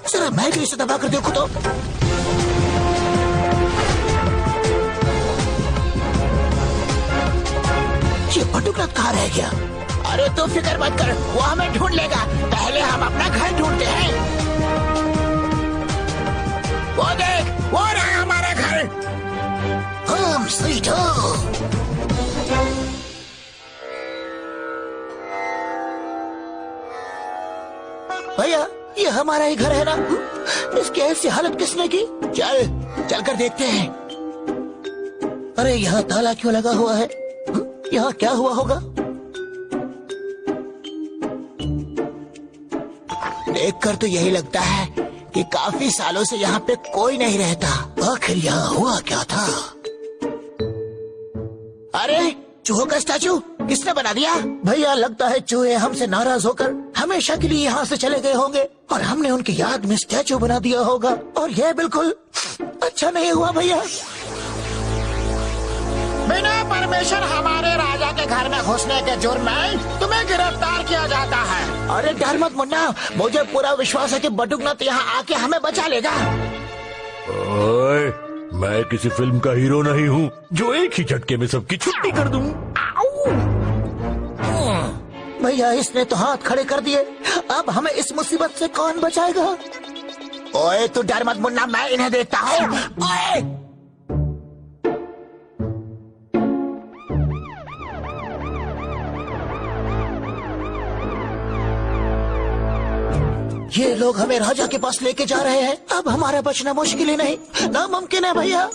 जरा मैं भी इसे दबाकर देखूं तो। ये बटुकनाथ कहाँ रह गया? अरे तू फिक्र मत कर, वो हमें ढूंढ लेगा। पहले हम अपना घर ढूंढते हैं। वो देख, वो रहा हमारा घर। Home sweet home. भैया ये हमारा ही घर है ना? इसकी ऐसी हालत किसने की? चल कर देखते हैं। अरे यहाँ ताला क्यों लगा हुआ है? यहाँ क्या हुआ होगा? देखकर तो यही लगता है कि काफी सालों से यहाँ पे कोई नहीं रहता। आखिर यहाँ हुआ क्या था? अरे चूहों का स्टैचू किसने बना दिया? भैया लगता है चूहे हमसे नाराज होकर हमेशा के लिए यहाँ से चले गए होंगे और हमने उनकी याद में स्टैचू बना दिया होगा, और यह बिल्कुल अच्छा नहीं हुआ भैया। बिना परमिशन हमारे राजा के घर में घुसने के जुर्म में तुम्हें गिरफ्तार किया जाता है। अरे डर मत मुन्ना, मुझे पूरा विश्वास है कि बटुकनाथ यहाँ आके हमें बचा लेगा। ओए, मैं किसी फिल्म का हीरो नहीं हूँ जो एक ही झटके में सबकी छुट्टी कर दूं। भैया इसने तो हाथ खड़े कर दिए, अब हमें इस मुसीबत से कौन बचाएगा? ओए तू डर मत मुन्ना, मैं इन्हें देखता हूँ। ओए ये लोग हमें राजा के पास लेके जा रहे हैं, अब हमारा बचना मुश्किल ही नहीं, नामुमकिन है भैया।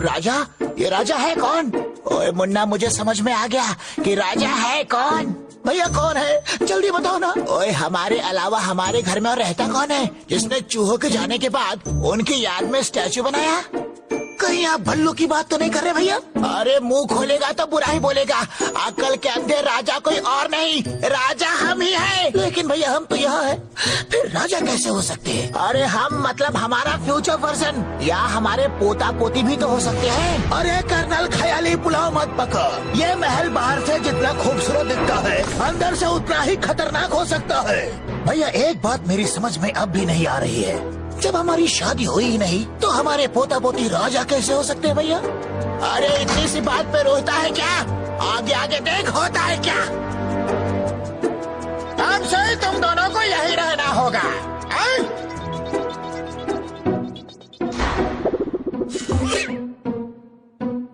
राजा? ये राजा है कौन? ओए मुन्ना मुझे समझ में आ गया कि राजा है कौन। भैया कौन है, जल्दी बताओ ना। ओए हमारे अलावा हमारे घर में और रहता कौन है जिसने चूहों के जाने के बाद उनकी याद में स्टैचू बनाया? कहीं आप भल्लू की बात तो नहीं कर रहे भैया? अरे मुंह खोलेगा तो बुरा ही बोलेगा। अकल के अंधे राजा कोई और नहीं, राजा हम ही हैं। लेकिन भैया हम तो यहाँ हैं, फिर राजा कैसे हो सकते हैं? अरे हम मतलब हमारा फ्यूचर वर्जन या हमारे पोता पोती भी तो हो सकते हैं। अरे कर्नल ख्याली पुलाव मत पका, ये महल बाहर से जितना खूबसूरत दिखता है अंदर से उतना ही खतरनाक हो सकता है। भैया एक बात मेरी समझ में अब भी नहीं आ रही है, जब हमारी शादी हुई ही नहीं तो हमारे पोता पोती राजा कैसे हो सकते हैं भैया? अरे इतनी सी बात पे रोता है क्या? आगे आगे देख होता है क्या। अब से तुम दोनों को यही रहना होगा।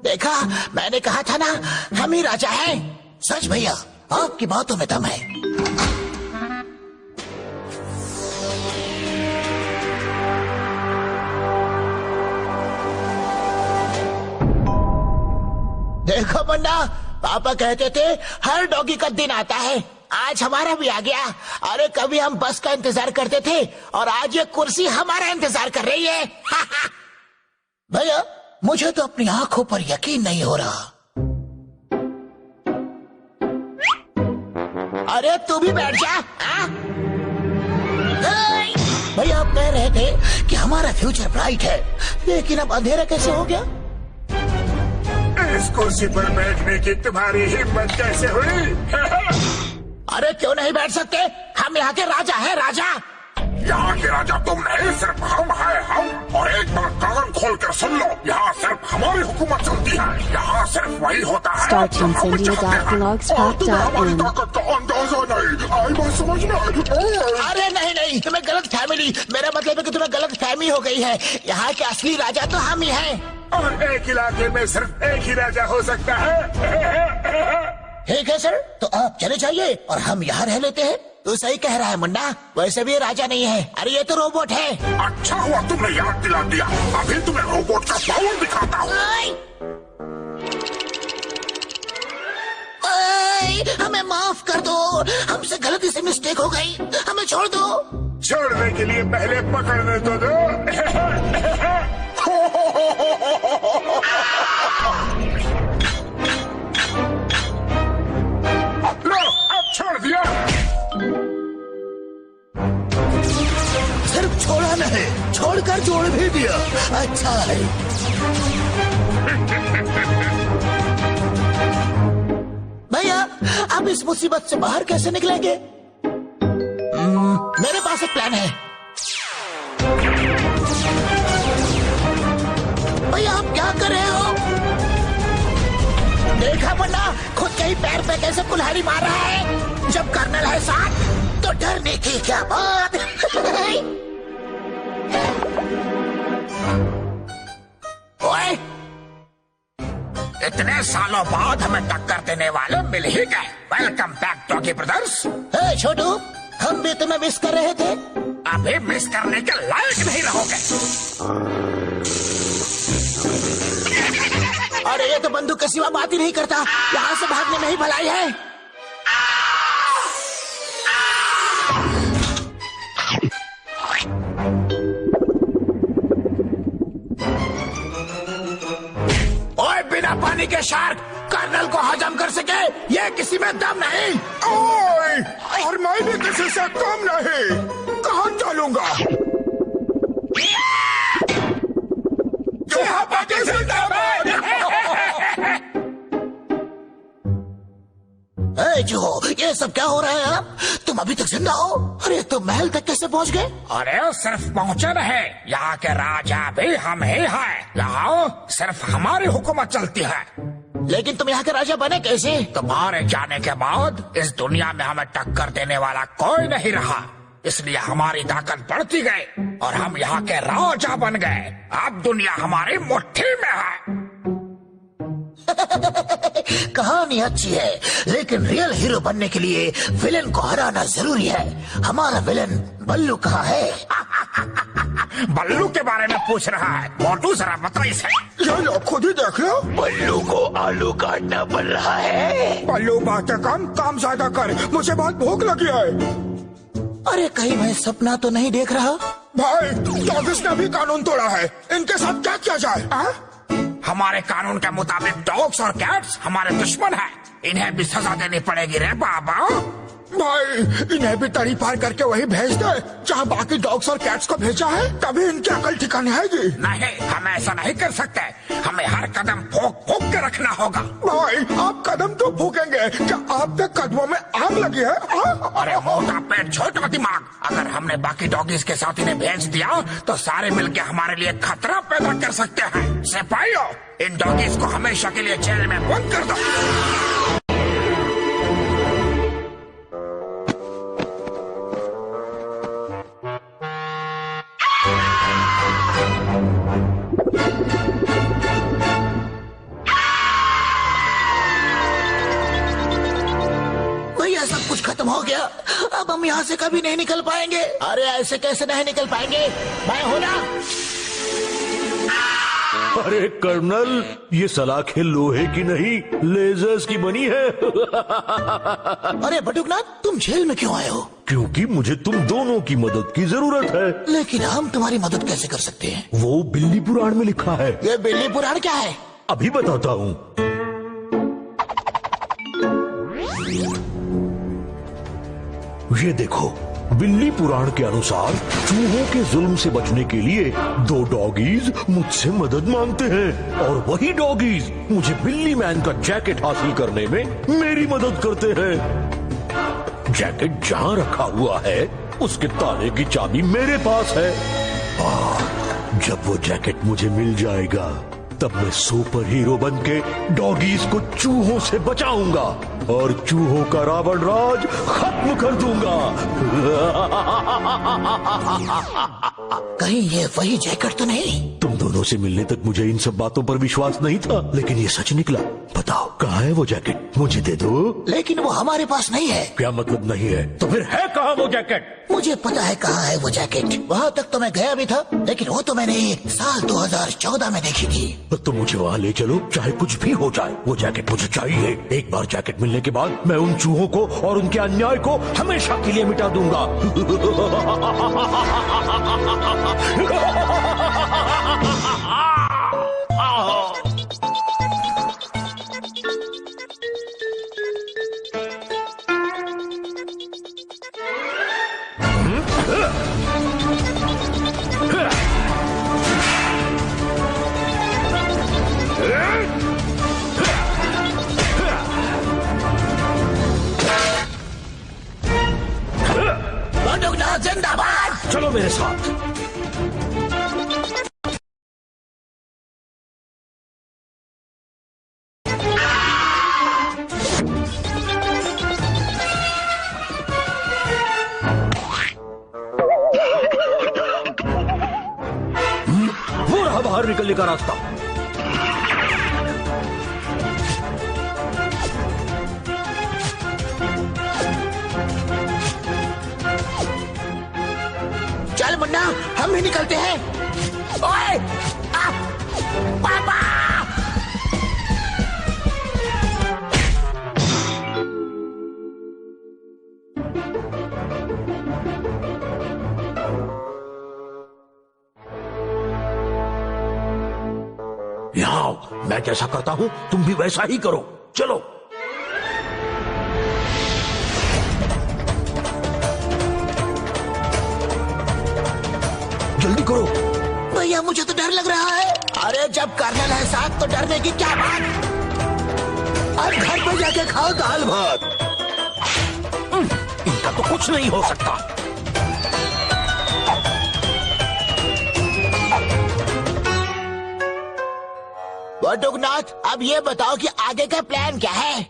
देखा, मैंने कहा था ना हम ही राजा हैं। सच भैया, आपकी बातों में दम है। देखो मुन्ना, पापा कहते थे हर डॉगी का दिन आता है, आज हमारा भी आ गया। अरे कभी हम बस का इंतजार करते थे और आज ये कुर्सी हमारा इंतजार कर रही है। भैया मुझे तो अपनी आंखों पर यकीन नहीं हो रहा। अरे तू भी बैठ जा। भैया आप कह रहे थे कि हमारा फ्यूचर ब्राइट है, लेकिन अब अंधेरा कैसे हो गया? इस कुर्सी पर बैठने की तुम्हारी हिम्मत कैसे हुई? अरे क्यों नहीं बैठ सकते? हम यहाँ के राजा हैं, राजा। यहाँ के राजा तुम नहीं, सिर्फ हम हैं हम। और एक बार कान खोल कर सुन लो, यहाँ सिर्फ हमारी हुकूमत चलती है। यहाँ सिर्फ वही होता है जो हम चाहते हैं। और तुम्हें हमारी ताकत का अंदाजा नहीं। आई बात समझ में? अरे नहीं नहीं, तुम्हें गलत फैमिली, मेरा मतलब है कि तुम्हें गलत फहमी हो गई है। यहाँ के असली राजा तो हम ही हैं। और एक इलाके में सिर्फ एक ही राजा हो सकता है। ठीक है सर, तो आप चले जाइए और हम यहाँ रह लेते हैं। तू सही कह रहा है मुन्ना, वैसे भी ये राजा नहीं है। अरे ये तो रोबोट है। अच्छा हुआ तुमने याद दिला दिया, अभी तुम्हें रोबोट का पावर दिखाता हूँ। हमें माफ कर दो, हमसे गलती से मिस्टेक हो गई, हमें छोड़ दो। छोड़ने के लिए पहले पकड़ने तो दो। लो, अब छोड़ दिया। सिर्फ छोड़ा नहीं, छोड़कर जोड़ भी दिया। अच्छा है। भैया अब इस मुसीबत से बाहर कैसे निकलेंगे? मेरे पास एक प्लान है। भैया आप क्या कर रहे हो? देखा मुन्ना, खुद के ही पैर पे कैसे कुल्हाड़ी मार रहा है। जब कर्नल है साथ तो डरने की क्या बात। ओए, इतने सालों बाद हमें टक्कर देने वाले मिल ही गए। Welcome back doggy brothers. Hey Chhotu, हम भी तुम्हें मिस कर रहे थे। अभी मिस करने के लायक नहीं रहोगे। अरे ये तो बंदूक के सिवा बात ही नहीं करता। यहाँ से भागने में ही भलाई है। ओए, बिना पानी के शार्क कर्नल को हजम कर सके, ये किसी में दम नहीं। ओए, और मैं भी किसी से कम नहीं। कहाँ चलूंगा? जो ये सब क्या हो रहा है? आप तुम अभी तक जिंदा हो? अरे तुम महल तक कैसे पहुंच गए? अरे सिर्फ पहुंचे रहे। यहाँ के राजा भी हम ही हैं। यहाँ सिर्फ हमारी हुकूमत चलती है। लेकिन तुम यहाँ के राजा बने कैसे? तुम्हारे जाने के बाद इस दुनिया में हमें टक्कर देने वाला कोई नहीं रहा, इसलिए हमारी ताकत बढ़ती गई और हम यहाँ के राजा बन गए। अब दुनिया हमारी मुट्ठी में है। कहानी अच्छी है, लेकिन रियल हीरो बनने के लिए विलेन को हराना जरूरी है। हमारा विलेन बल्लू कहाँ है? बल्लू के बारे में पूछ रहा है। मोटू जरा बता इसे। ये लो, खुद ही देख लो। बल्लू को आलू काटना पड़ रहा है। बल्लू बातें कम, काम ज्यादा कर। मुझे बहुत भूख लगी है। अरे कहीं मैं सपना तो नहीं देख रहा? भाई, डॉगिस ने भी कानून तोड़ा है। इनके साथ क्या किया जाए? हमारे कानून के मुताबिक डॉग्स और कैट्स हमारे दुश्मन हैं। इन्हें भी सजा देनी पड़ेगी रे बाबा। भाई, इन्हें भी तड़ी पार करके वही भेज दे जहाँ बाकी डॉग्स और कैट्स को भेजा है, तभी इनकी अकल ठिकाने आएगी। नहीं, हम ऐसा नहीं कर सकते। हमें हर कदम फूक फूक के रखना होगा। भाई, आप कदम तो फूकेंगे, क्या आपके कदमों में आग लगी है? अरे मोटा पेट छोटा दिमाग, अगर हमने बाकी डॉगीज के साथ इन्हें भेज दिया तो सारे मिलके हमारे लिए खतरा पैदा कर सकते हैं। सिपाहियों, इन डॉगीज को हमेशा के लिए जेल में बंद कर दो। खत्म हो गया। अब हम यहाँ से कभी नहीं निकल पाएंगे। अरे ऐसे कैसे नहीं निकल पाएंगे? मैं हूं ना। अरे कर्नल, ये सलाखें लोहे की नहीं, लेजर्स की बनी है। अरे बटुकनाथ, तुम जेल में क्यों आए हो? क्योंकि मुझे तुम दोनों की मदद की जरूरत है। लेकिन हम तुम्हारी मदद कैसे कर सकते हैं? वो बिल्ली पुराण में लिखा है। ये बिल्ली पुराण क्या है? अभी बताता हूँ। ये देखो, बिल्ली पुराण के अनुसार चूहों के जुल्म से बचने के लिए 2 डॉगीज मुझसे मदद मांगते हैं और वही डॉगीज मुझे बिल्ली मैन का जैकेट हासिल करने में मेरी मदद करते हैं। जैकेट जहां रखा हुआ है उसके ताले की चाबी मेरे पास है। जब वो जैकेट मुझे मिल जाएगा तब मैं सुपर हीरो बनके डॉगीज को चूहों से बचाऊंगा और चूहों का रावण राज खत्म कर दूंगा। कहीं ये वही जैकेट तो नहीं? तुम दोनों से मिलने तक मुझे इन सब बातों पर विश्वास नहीं था, लेकिन ये सच निकला। बताओ, कहाँ है वो जैकेट? मुझे दे दो। लेकिन वो हमारे पास नहीं है। क्या मतलब नहीं है? तो फिर है कहाँ वो जैकेट? मुझे पता है कहाँ है वो जैकेट। वहाँ तक तो मैं गया भी था, लेकिन वो तो मैंने साल 2014 में देखी थी। तो मुझे वहाँ ले चलो, चाहे कुछ भी हो जाए। वो जैकेट मुझे चाहिए। एक बार जैकेट मिलने के बाद मैं उन चूहों को और उनके अन्याय को हमेशा के लिए मिटा दूंगा। जिंदाबाद। चलो मेरे साथ। वो रहा बाहर निकलने का रास्ता। चल मुन्ना, हम भी निकलते हैं। ओए, पापा! यहाँ आओ, मैं जैसा करता हूँ तुम भी वैसा ही करो। चलो। जल्दी करो। भैया मुझे तो डर लग रहा है। अरे जब कर्नल है साथ तो डरने की क्या बात। अब घर पे जाके खाओ दाल भात। इनका तो कुछ नहीं हो सकता। बटुकनाथ, अब ये बताओ कि आगे का प्लान क्या है।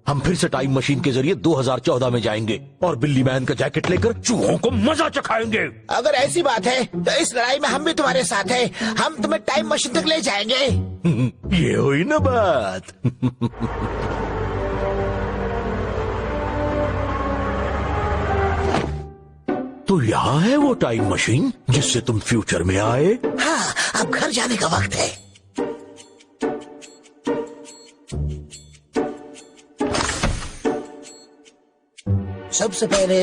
हम फिर से टाइम मशीन के जरिए 2014 में जाएंगे और बिल्ली मैन का जैकेट लेकर चूहों को मजा चखाएंगे। अगर ऐसी बात है तो इस लड़ाई में हम भी तुम्हारे साथ हैं। हम तुम्हें टाइम मशीन तक ले जाएंगे। ये हुई ना बात। तो यहाँ है वो टाइम मशीन जिससे तुम फ्यूचर में आए। हाँ, अब घर जाने का वक्त है। सबसे पहले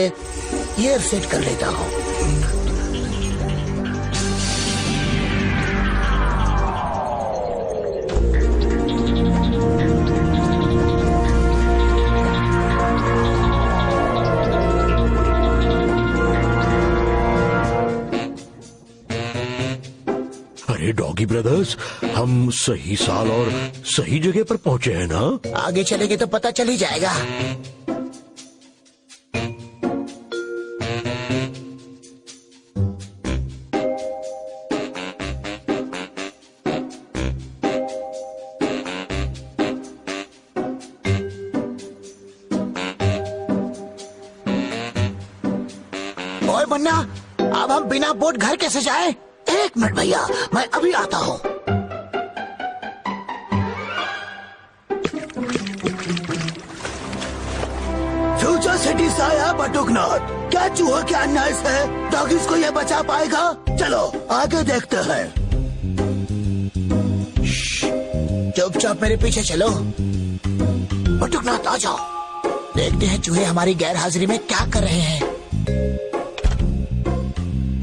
ईयर सेट कर लेता हूँ। अरे डॉगी ब्रदर्स, हम सही साल और सही जगह पर पहुंचे हैं ना? आगे चलेंगे तो पता चल ही जाएगा। ओए मुन्ना, अब हम बिना बोट घर कैसे जाएं? एक मिनट भैया, मैं अभी आता हूँ। फ्यूचर सिटी से आया बटुकनाथ। क्या चूहा के अन्याय से डॉगीज को ये बचा पाएगा? चलो आगे देखते हैं। चुपचाप मेरे पीछे चलो। बटुकनाथ आ जाओ। देखते हैं चूहे हमारी गैर हाजिरी में क्या कर रहे हैं।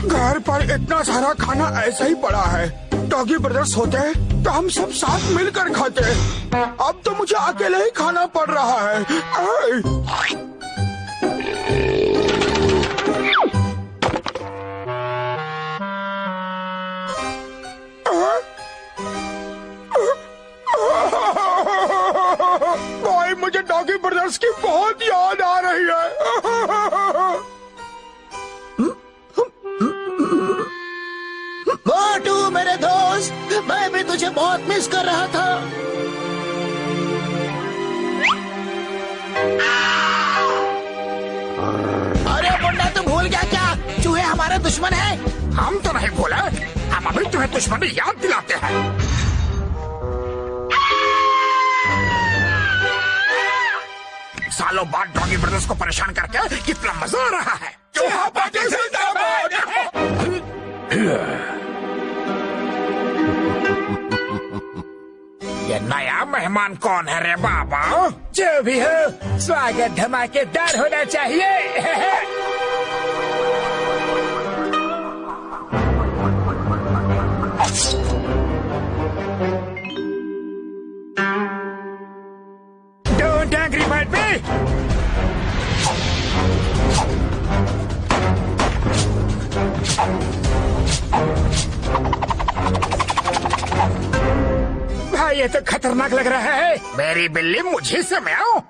घर पर इतना सारा खाना ऐसा ही पड़ा है। डॉगी ब्रदर्स होते तो हम सब साथ मिलकर खाते। अब तो मुझे अकेले ही खाना पड़ रहा है। भाई, मुझे डॉगी ब्रदर्स की बहुत याद आ रही है। मोटू मेरे दोस्त, मैं भी तुझे बहुत मिस कर रहा था। अरे मुन्ना, तुम भूल गया क्या? चूहे हमारे दुश्मन हैं। हम तो नहीं बोले, हम अभी तुम्हें दुश्मनी याद दिलाते हैं। सालों बाद डॉगी ब्रदर्स को परेशान करके कितना मजा आ रहा है। चूहा पार्टी जिंदाबाद। ये नया मेहमान कौन है रे बाबा? जो भी हो, स्वागत धमाकेदार होना चाहिए। Don't angry bird me. भाई, ये तो खतरनाक लग रहा है। मेरी बिल्ली मुझे समय आओ।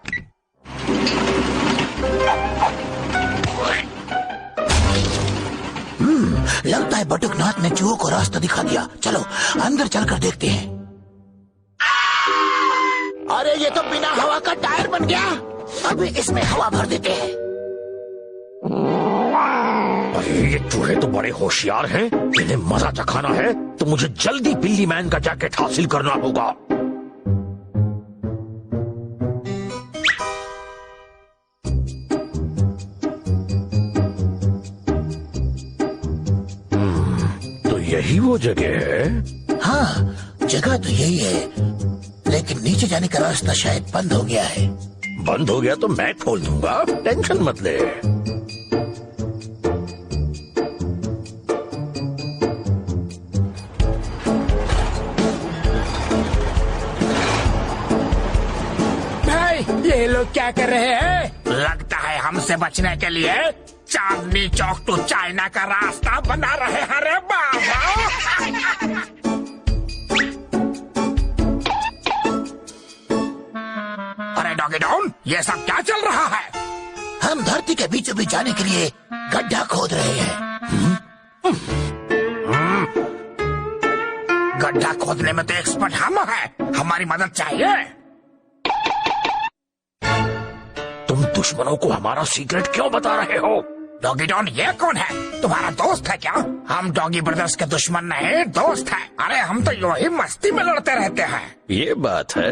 लगता है बटुकनाथ ने चूहों को रास्ता दिखा दिया। चलो अंदर चलकर देखते हैं। अरे ये तो बिना हवा का टायर बन गया। अभी इसमें हवा भर देते हैं। अरे ये चूहे तो बड़े होशियार हैं। इन्हें मजा चखाना है तो मुझे जल्दी बिल्ली मैन का जैकेट हासिल करना होगा। तो यही वो जगह है। हाँ, जगह तो यही है, लेकिन नीचे जाने का रास्ता शायद बंद हो गया है। बंद हो गया तो मैं खोल दूंगा, टेंशन मत ले। ये लोग क्या कर रहे हैं? लगता है हमसे बचने के लिए चांदनी चौक टू चाइना का रास्ता बना रहे हैं रे बाबा। अरे डॉगी डॉन, ये सब क्या चल रहा है? हम धरती के बीचों बीच जाने के लिए गड्ढा खोद रहे हैं। गड्ढा खोदने में तो एक्सपर्ट हम हैं, हमारी मदद चाहिए। तुम दुश्मनों को हमारा सीक्रेट क्यों बता रहे हो? डॉगी डॉन, ये कौन है? तुम्हारा दोस्त है क्या? हम डॉगी ब्रदर्स के दुश्मन नहीं, दोस्त है। अरे हम तो यूं ही मस्ती में लड़ते रहते हैं। ये बात है।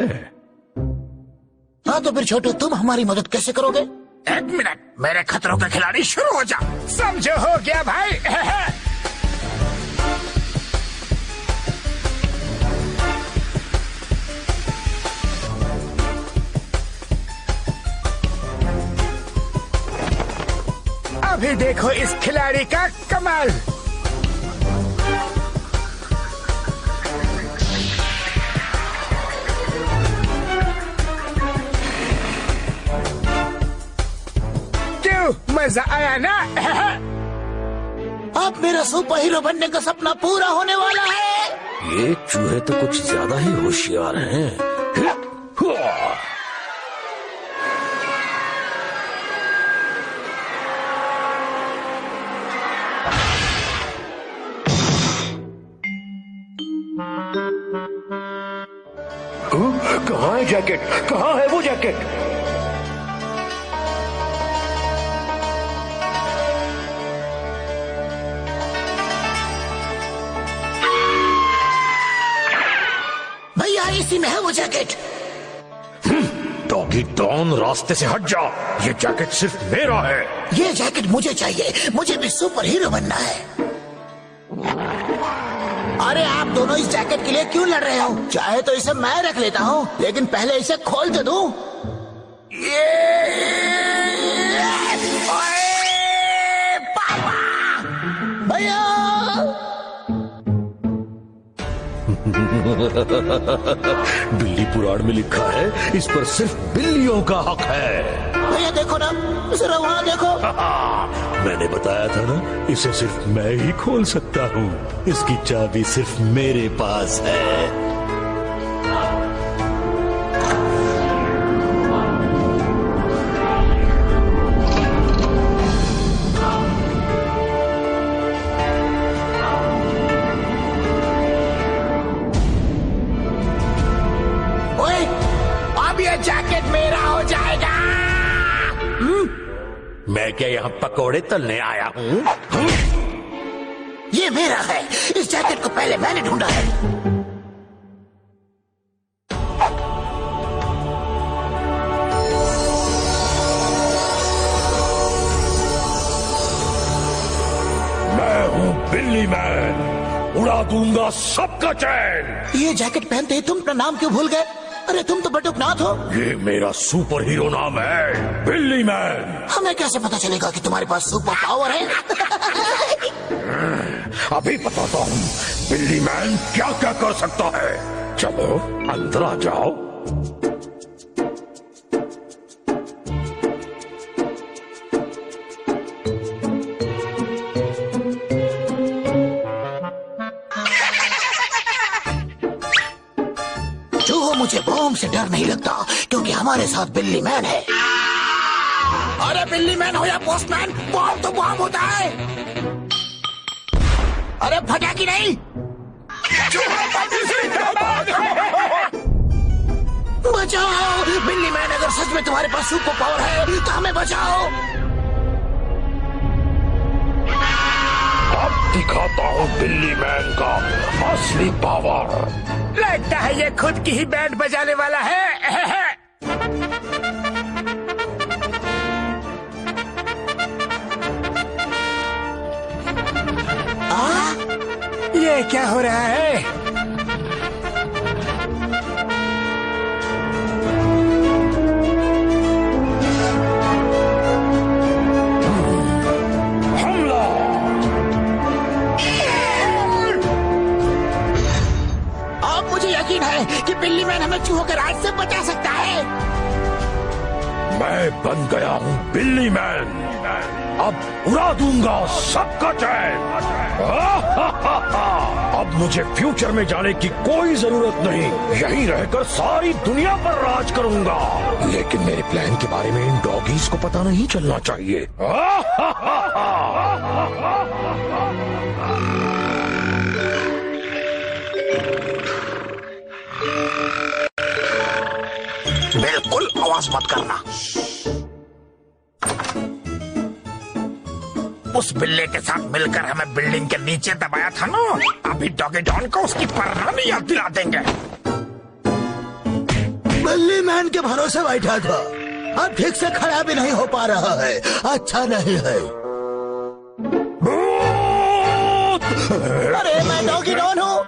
हाँ तो फिर छोटू, तुम हमारी मदद कैसे करोगे? एक मिनट, मेरे खतरों के खिलाड़ी शुरू हो जा। समझो हो गया भाई। अभी देखो इस खिलाड़ी का कमाल। क्यों, मजा आया ना? अब मेरा सुपर हीरो बनने का सपना पूरा होने वाला है। ये चूहे तो कुछ ज्यादा ही होशियार हैं। कहाँ है जैकेट? कहाँ है वो जैकेट? भैया इसी में है वो जैकेट। डॉगी डॉन, रास्ते से हट जा। ये जैकेट सिर्फ मेरा है। ये जैकेट मुझे चाहिए, मुझे भी सुपर हीरो बनना है। अरे आप दोनों इस जैकेट के लिए क्यों लड़ रहे हो? चाहे तो इसे मैं रख लेता हूँ, लेकिन पहले इसे खोल तो दूं। ओए, पापा! भैया! बिल्ली पुराण में लिखा है, इस पर सिर्फ बिल्लियों का हक है। भैया देखो ना, जरा वहाँ देखो। मैंने बताया था ना, इसे सिर्फ मैं ही खोल सकता हूँ। इसकी चाबी सिर्फ मेरे पास है। ओए, अब ये जैकेट मेरा हो जाएगा। मैं क्या यहाँ पकोड़े तलने आया हूँ? ये मेरा है। इस जैकेट को पहले मैंने ढूंढा है। मैं हूँ बिल्ली मैन, उड़ा दूंगा सबका चैन। ये जैकेट पहनते ही तुम अपना नाम क्यों भूल गए? अरे तुम तो बटुक नाथ हो। ये मेरा सुपर हीरो नाम है, बिल्ली मैन। हमें कैसे पता चलेगा कि तुम्हारे पास सुपर पावर है? अभी बताता हूँ बिल्ली मैन क्या क्या कर सकता है। चलो अंदर आ जाओ। मुझे बॉम्ब से डर नहीं लगता, क्योंकि हमारे साथ बिल्ली मैन है। अरे बिल्ली मैन हो या पोस्टमैन, बॉम्ब तो बॉम्ब होता है। अरे फटा कि नहीं? बचाओ बिल्ली मैन, अगर सच में तुम्हारे पास सुपर पावर है तो हमें बचाओ। अब दिखाता हूँ बिल्ली मैन का असली पावर। लगता है ये खुद की ही बैंड बजाने वाला है। ये क्या हो रहा है? हमला! अब मुझे यकीन है कि बिल्ली मैन हमें चूहों के राज से बचा सकता है। मैं बन गया हूँ बिल्ली मैन। अब उड़ा दूंगा सबका चैन। अब मुझे फ्यूचर में जाने की कोई जरूरत नहीं, यहीं रहकर सारी दुनिया पर राज करूंगा। लेकिन मेरे प्लान के बारे में इन डॉगीज को पता नहीं चलना चाहिए। बिल्कुल आवाज मत करना। उस बिल्ले के साथ मिलकर हमें बिल्डिंग के नीचे दबाया था ना, अभी डॉगी डॉन को उसकी परनामी याद दिला देंगे। बिल्ली मैन के भरोसे बैठा था, अब ठीक से खड़ा भी नहीं हो पा रहा है। अच्छा नहीं है। अरे मैं डॉगी डॉन हूँ।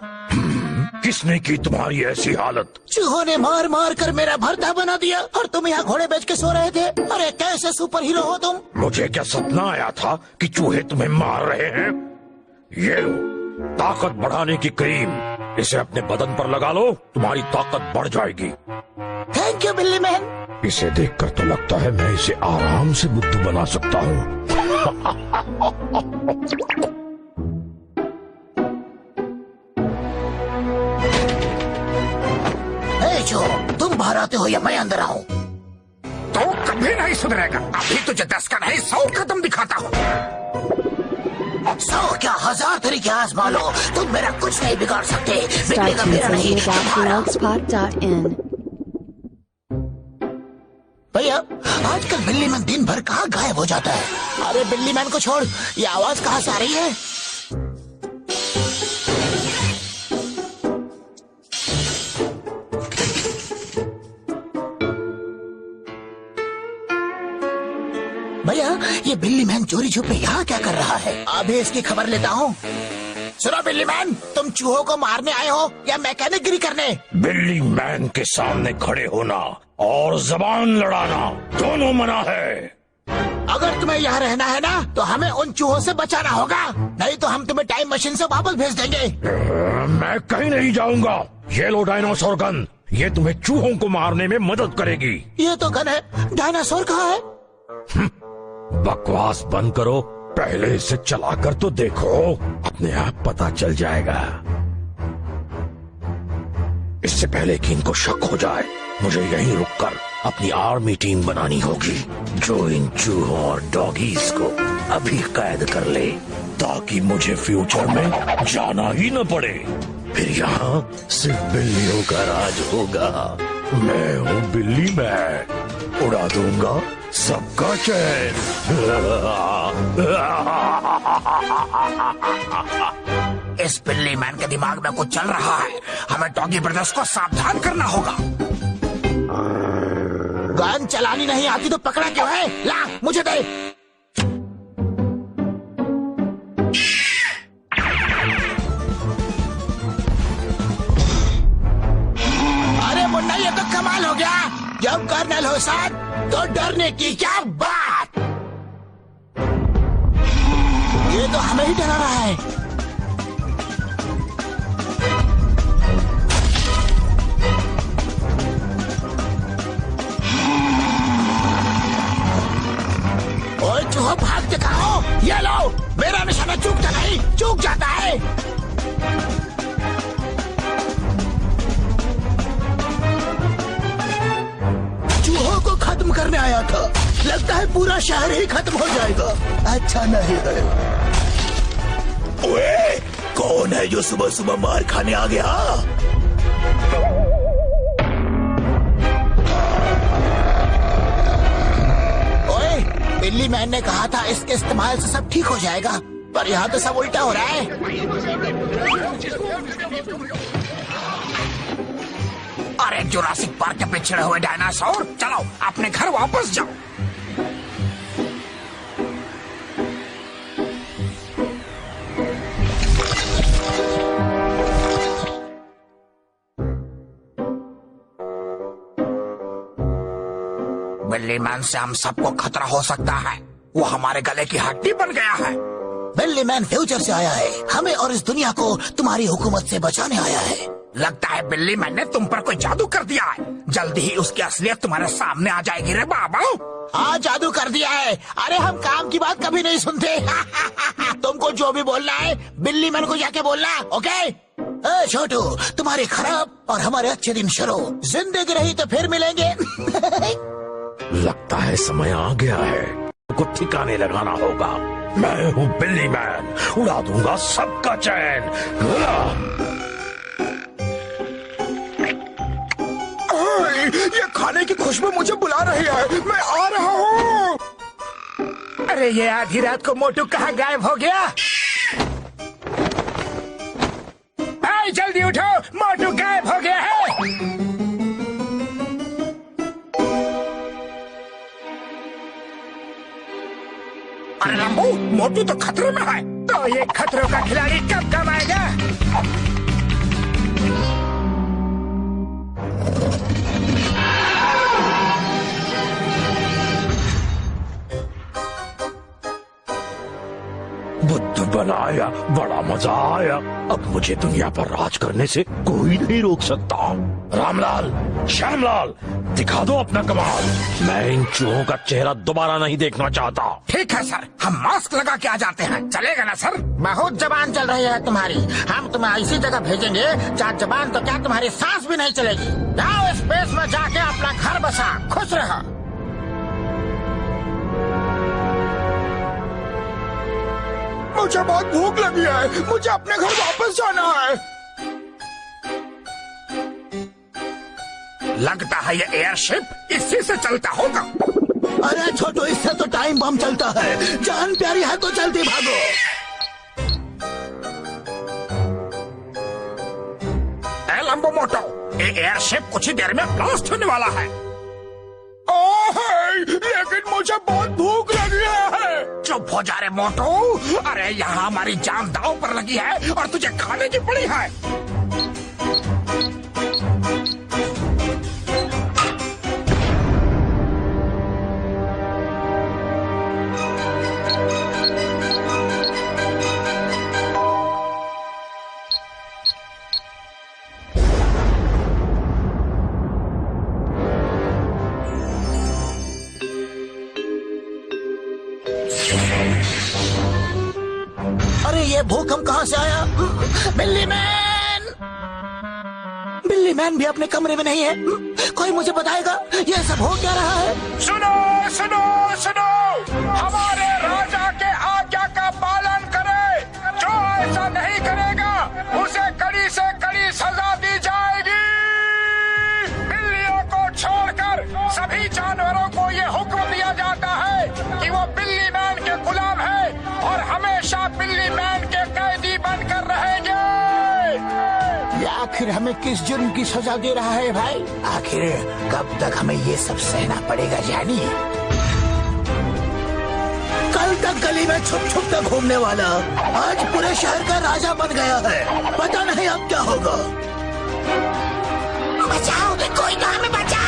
किसने की तुम्हारी ऐसी हालत? चूहों ने मार मार कर मेरा भरता बना दिया और तुम यहाँ घोड़े बेच के सो रहे थे। अरे कैसे सुपर हीरो हो तुम? मुझे क्या सपना आया था कि चूहे तुम्हें मार रहे हैं? ये लो ताकत बढ़ाने की क्रीम, इसे अपने बदन पर लगा लो, तुम्हारी ताकत बढ़ जाएगी। थैंक यू बिल्ली मैन। इसे देखकर तो लगता है मैं इसे आराम से बुद्धू बना सकता हूँ। जो तुम बाहर आते हो या मैं अंदर आऊं? तो कभी नहीं सुधरेगा। अभी तुझे 10 का नहीं 100 कदम दिखाता हूँ। 100 क्या 1000 तरीके आजमा लो, तुम मेरा कुछ नहीं बिगाड़ सकते। बिगड़े का मेरा नहीं। StarTuneSindia.blogspot.in भैया आजकल बिल्ली मैन दिन भर कहाँ गायब हो जाता है? अरे बिल्ली मैन को छोड़, ये आवाज कहाँ से आ रही है? भैया ये बिल्ली मैन चोरी छुपे यहाँ क्या कर रहा है? अभी इसकी खबर लेता हूँ। सुनो बिल्ली मैन, तुम चूहों को मारने आए हो या मैकेनिकगिरी करने? बिल्ली मैन के सामने खड़े होना और जबान लड़ाना दोनों मना है। अगर तुम्हें यहाँ रहना है ना तो हमें उन चूहों से बचाना होगा, नहीं तो हम तुम्हें टाइम मशीन से वापस भेज देंगे। मैं कहीं नहीं जाऊंगा। ये लो डायनासोर गन, ये तुम्हें चूहों को मारने में मदद करेगी। ये तो गन है, डायनासोर कहाँ है? बकवास बंद करो, पहले इसे चलाकर तो देखो, अपने आप पता चल जाएगा। इससे पहले कि इनको शक हो जाए, मुझे यहीं रुककर अपनी आर्मी टीम बनानी होगी, जो इन चूहों और डॉगीज को अभी कैद कर ले, ताकि मुझे फ्यूचर में जाना ही न पड़े। फिर यहाँ सिर्फ बिल्लियों का राज होगा। मैं हूँ बिल्ली मैन, उड़ा दूंगा सबका चैन। इस बिल्ली मैन के दिमाग में कुछ चल रहा है, हमें डॉगी ब्रदर्स को सावधान करना होगा। गन चलानी नहीं आती तो पकड़ा क्यों है? ला मुझे दे। अरे मुन्ना ये तो कमाल हो गया। जब कर्नल हो साथ तो डरने की क्या बात। ये तो हमें ही डरा रहा है। ओए चूहो भाग दिखाओ। ये लो, मेरा निशाना चूकता नहीं, चूक जाता है। चूहों को खत्म करने आया था, लगता है पूरा शहर ही खत्म हो जाएगा। अच्छा नहीं है। ओए, कौन है जो सुबह सुबह मार खाने आ गया? ओए, बिल्ली मैन ने कहा था इसके इस्तेमाल से सब ठीक हो जाएगा, पर यहाँ तो सब उल्टा हो रहा है। अरे जुरासिक पार्क के पिछड़े हुए डायनासोर, चलो अपने घर वापस जाओ। बिल्ली मैन से हम सबको खतरा हो सकता है, वो हमारे गले की हड्डी बन गया है। बिल्ली मैन फ्यूचर से आया है, हमें और इस दुनिया को तुम्हारी हुकूमत से बचाने आया है। लगता है बिल्ली मैंने तुम पर कोई जादू कर दिया है। जल्दी ही उसकी असलियत तुम्हारे सामने आ जाएगी रे बाबा। हाँ, जादू कर दिया है। अरे हम काम की बात कभी नहीं सुनते। तुमको जो भी बोलना है बिल्ली मैन को जाके बोलना, ओके? ए छोटू, तुम्हारे खराब और हमारे अच्छे दिन शुरू। जिंदगी रही तो फिर मिलेंगे। लगता है समय आ गया है, को ठिकाने लगाना होगा। मैं हूँ बिल्ली मैन, उड़ा दूंगा सबका चैन। ये खाने की खुशबू मुझे बुला रही है, मैं आ रहा हूँ। अरे ये आधी रात को मोटू कहाँ गायब हो गया? भाई जल्दी उठो, मोटू गायब हो गया है। अरे लंबू, मोटू तो खतरे में है। तो ये खतरों का खिलाड़ी कब कब आएगा? बुद्ध बनाया, बड़ा मजा आया। अब मुझे दुनिया पर राज करने से कोई नहीं रोक सकता। रामलाल, श्यामलाल, दिखा दो अपना कमाल। मैं इन चूहों का चेहरा दोबारा नहीं देखना चाहता। ठीक है सर, हम मास्क लगा के आ जाते हैं। चलेगा ना सर? बहुत जबान चल रही है तुम्हारी। हम तुम्हें ऐसी जगह भेजेंगे जहाँ जबान तो क्या तुम्हारी सांस भी नहीं चलेगी। जाओ स्पेस में जाके अपना घर बसा, खुश रहो। मुझे बहुत भूख लगी है, मुझे अपने घर वापस जाना है। लगता है ये एयरशिप इसी से चलता होगा। अरे छोटू, इससे तो टाइम बम चलता है। जान प्यारी है तो जल्दी भागो। ए लंबो मोटो, ये एयरशिप कुछ ही देर में ब्लास्ट होने वाला है। लेकिन मुझे बहुत भूख लगी है। चुप हो जा रे मोटू। अरे यहाँ हमारी जान दांव पर लगी है और तुझे खाने की पड़ी है। अरे ये भूकंप कहाँ से आया? बिल्ली मैन! बिल्ली मैन भी अपने कमरे में नहीं है। कोई मुझे बताएगा ये सब हो क्या रहा है? सुनो सुनो सुनो, हमारे राजा के आज्ञा का पालन करे। जो ऐसा नहीं करेगा उसे कड़ी से कड़ी सजा दी जाएगी। बिल्लियों को छोड़कर सभी जानवरों को ये हुक्म दिया जाता है कि वो बिल्ली मैन के गुलाम है और हमेशा बिल्ली मैन के कैदी बनकर रहेंगे। आखिर हमें किस जुर्म की सजा दे रहा है भाई? आखिर कब तक हमें ये सब सहना पड़ेगा जानी? कल तक गली में छुप छुप कर घूमने वाला आज पूरे शहर का राजा बन गया है। पता नहीं अब क्या होगा। बचाओ, कोई तो हमें बचाओ।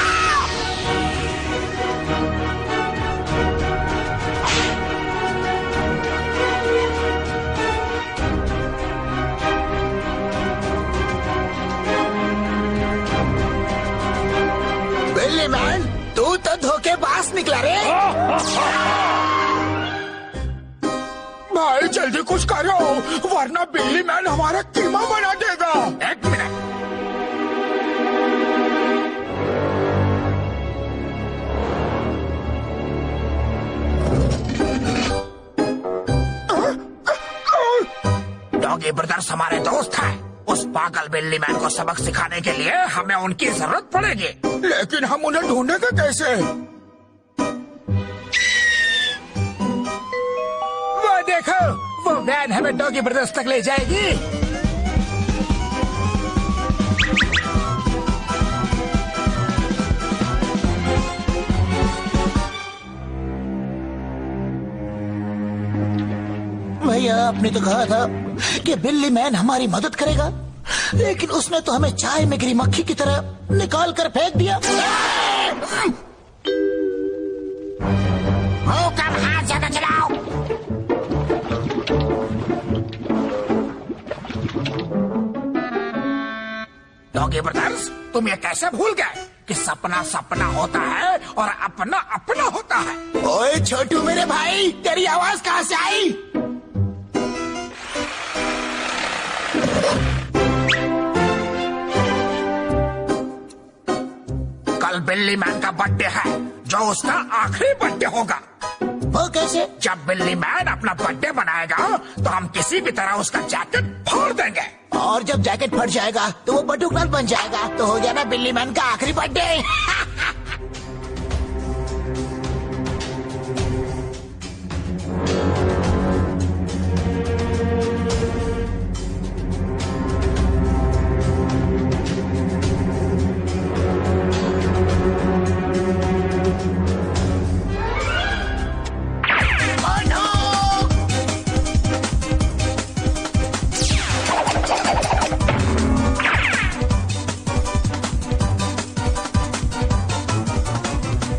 बिल्ली मैन, तू तो धोखेबाज निकला रे। भाई जल्दी कुछ करो वरना बिल्ली मैन हमारा कीमा बना देगा। एक मिनट, डॉगी ब्रदर्स हमारे दोस्त हैं। उस पागल बिल्ली मैन को सबक सिखाने के लिए हमें उनकी जरूरत पड़ेगी। लेकिन हम उन्हें ढूंढेंगे कैसे? वो देखो, वो वैन हमें डॉगी ब्रदर्स तक ले जाएगी। भैया, आपने तो कहा था कि बिल्ली मैन हमारी मदद करेगा, लेकिन उसने तो हमें चाय में गिरी मक्खी की तरह निकाल कर फेंक दिया। होकर हाथ ज्यादा चलाओ। डॉगी ब्रदर्स, तुम ये कैसे भूल गए कि सपना सपना होता है और अपना अपना होता है। ओए छोटू मेरे भाई, तेरी आवाज कहाँ से आई? कल बिल्ली मैन का बर्थडे है, जो उसका आखिरी बर्थडे होगा। वो कैसे? जब बिल्ली मैन अपना बर्थडे बनाएगा तो हम किसी भी तरह उसका जैकेट फोड़ देंगे। और जब जैकेट फट जाएगा तो वो बटुकनाथ बन जाएगा, तो हो गया ना बिल्ली मैन का आखिरी बर्थडे।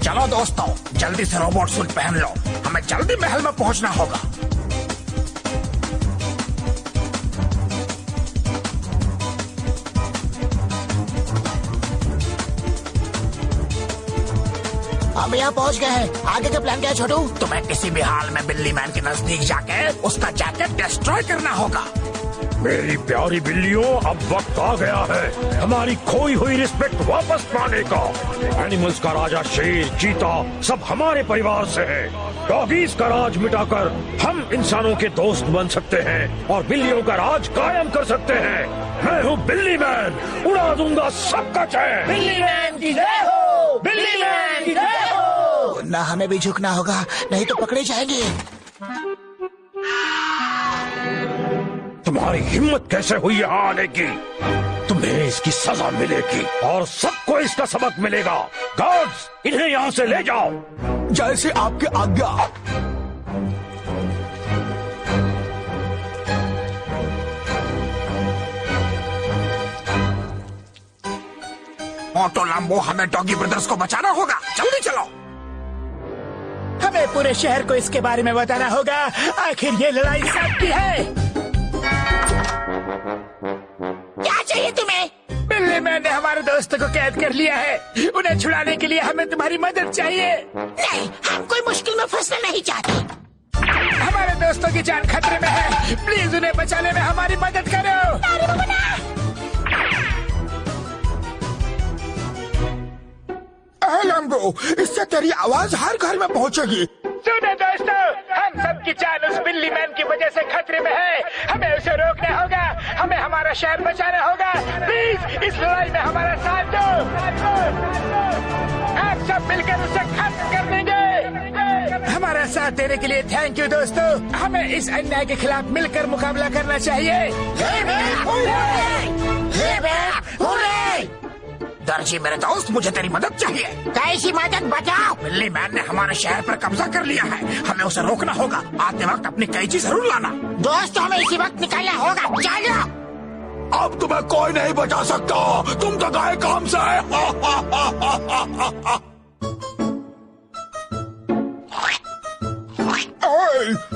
चलो दोस्तों, जल्दी से रोबोट सूट पहन लो, हमें जल्दी महल में पहुंचना होगा। हम यहाँ पहुँच गए हैं, आगे का प्लान क्या है छोटू? तुम्हें किसी भी हाल में बिल्ली मैन के नजदीक जाके उसका जैकेट डिस्ट्रॉय करना होगा। मेरी प्यारी बिल्लियों, अब वक्त आ गया है हमारी खोई हुई रिस्पेक्ट वापस पाने का। एनिमल्स का राजा शेर, चीता सब हमारे परिवार से है। डॉगीज का राज मिटाकर हम इंसानों के दोस्त बन सकते हैं और बिल्लियों का राज कायम कर सकते हैं। मैं हूँ बिल्ली मैन, उड़ा दूंगा सबका चैन। बिल्ली मैन की जय हो, बिल्ली मैन की जय हो। ना हमें भी झुकना होगा, नहीं तो पकड़े जाएंगे। तुम्हारी हिम्मत कैसे हुई यहाँ आने की? तुम्हें इसकी सजा मिलेगी और सबको इसका सबक मिलेगा। गार्ड्स, इन्हें यहाँ से ले जाओ। जैसे आपकी आज्ञा। ऑटो लंबो, हमें डॉगी ब्रदर्स को बचाना होगा, जल्दी चलो। हमें पूरे शहर को इसके बारे में बताना होगा, आखिर ये लड़ाई सबकी है। क्या चाहिए तुम्हें? बिल्ली मैन ने हमारे दोस्तों को कैद कर लिया है, उन्हें छुड़ाने के लिए हमें तुम्हारी मदद चाहिए। नहीं, हम कोई मुश्किल में फंसना नहीं चाहते। हमारे दोस्तों की जान खतरे में है, प्लीज उन्हें बचाने में हमारी मदद करो। लंबो, इससे तेरी आवाज हर घर में पहुंचेगी। सुनो दोस्तों, हम सबकी जान उस बिल्ली मैन की वजह से खतरे में है, हमें उसे रोकना होगा, हमें हमारा शहर बचाना होगा। प्लीज इस लड़ाई में हमारा साथ दो, आप सब मिलकर उसे खत्म कर देंगे। हमारा साथ देने के लिए थैंक यू दोस्तों, हमें इस अन्याय के खिलाफ मिलकर मुकाबला करना चाहिए। दर्जी मेरे दोस्त, मुझे तेरी मदद चाहिए। कैसी मदद? बताओ। बिल्ली मैन ने हमारे शहर पर कब्जा कर लिया है, हमें उसे रोकना होगा। आते वक्त अपनी कैंची जरूर लाना। दोस्त, हमें इसी वक्त निकलना होगा, चलो। अब तुम्हें कोई नहीं बचा सकता, तुम तो गए काम से।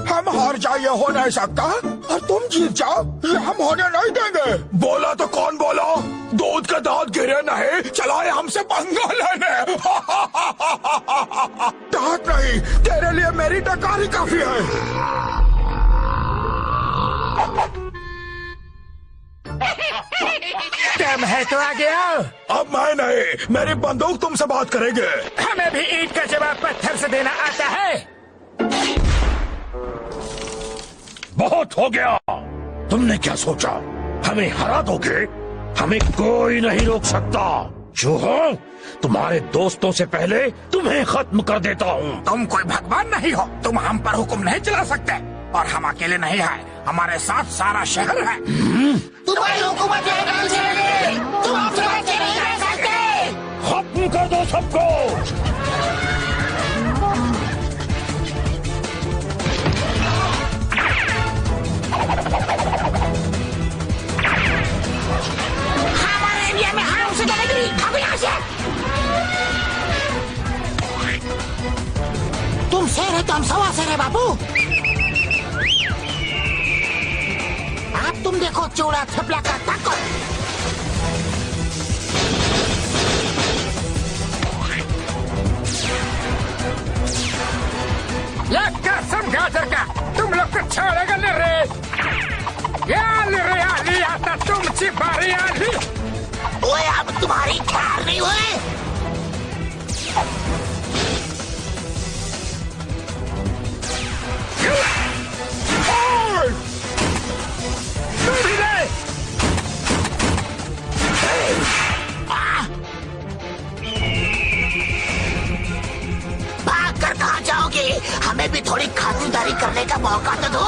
हम हार जाए ये हो नहीं सकता, और तुम जीत जाओ ये हम होने नहीं देंगे। बोला तो कौन बोला? दूध के दांत गिरे नहीं, चलाए हमसे पंगा लेने। दांत नहीं, तेरे लिए मेरी डकारी काफी है। दम है तो आ गया। अब मैं नहीं, मेरी बंदूक तुमसे बात करेंगे। हमें भी ईंट का जवाब पत्थर से देना आता है। बहुत हो गया, तुमने क्या सोचा हमें हरा दोगे? हमें कोई नहीं रोक सकता। चूहो, तुम्हारे दोस्तों से पहले तुम्हें खत्म कर देता हूँ। तुम कोई भगवान नहीं हो, तुम हम पर हुक्म नहीं चला सकते, और हम अकेले नहीं हैं, हमारे साथ सारा शहर है। तुम्हारी हुकूमत तुम हमसे बचे नहीं रह सकते। खत्म कर दो सबको। हमारे इंडिया में हर उसे चलेगी, भागो यहाँ से। तुम शेर है तो हम सवा शेर है बाबू। अब तुम देखो चूड़ा थपला का ताकत। नहीं हुए? भाग कर कहाँ जाओगे? हमें भी थोड़ी खातिरदारी करने का मौका तो दो।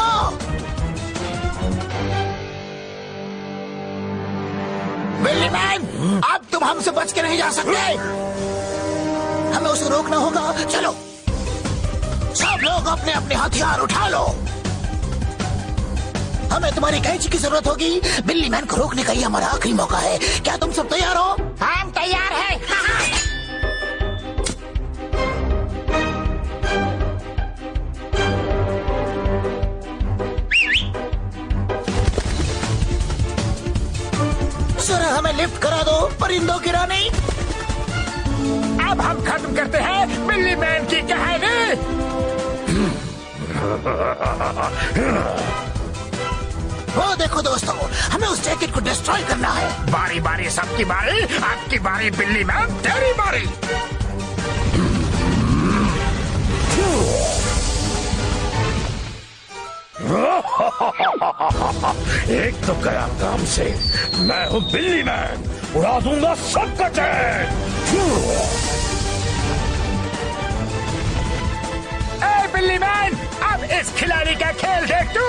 बिल्ली मैन, अब तुम हमसे बच के नहीं जा सकते। हमें उसे रोकना होगा। चलो सब लोग अपने अपने हथियार उठा लो। हमें तुम्हारी कैंची की जरूरत होगी। बिल्ली मैन को रोकने का ये हमारा आखिरी मौका है। क्या तुम सब तैयार हो? हम तैयार हैं। सर हमें लिफ्ट करा दो, परिंदों की रानी। अब हम खत्म करते हैं बिल्ली मैन की कहानी। वो देखो दोस्तों, हमें उस जैकेट को डिस्ट्रॉय करना है। बारी बारी सबकी बारी, आपकी बारी बिल्ली मैन, तेरी बारी। एक तो गया काम से। मैं हूँ बिल्ली मैन, उड़ा दूंगा सबका चैन। ए बिल्ली मैन, अब इस खिलाड़ी का खेल देख तू।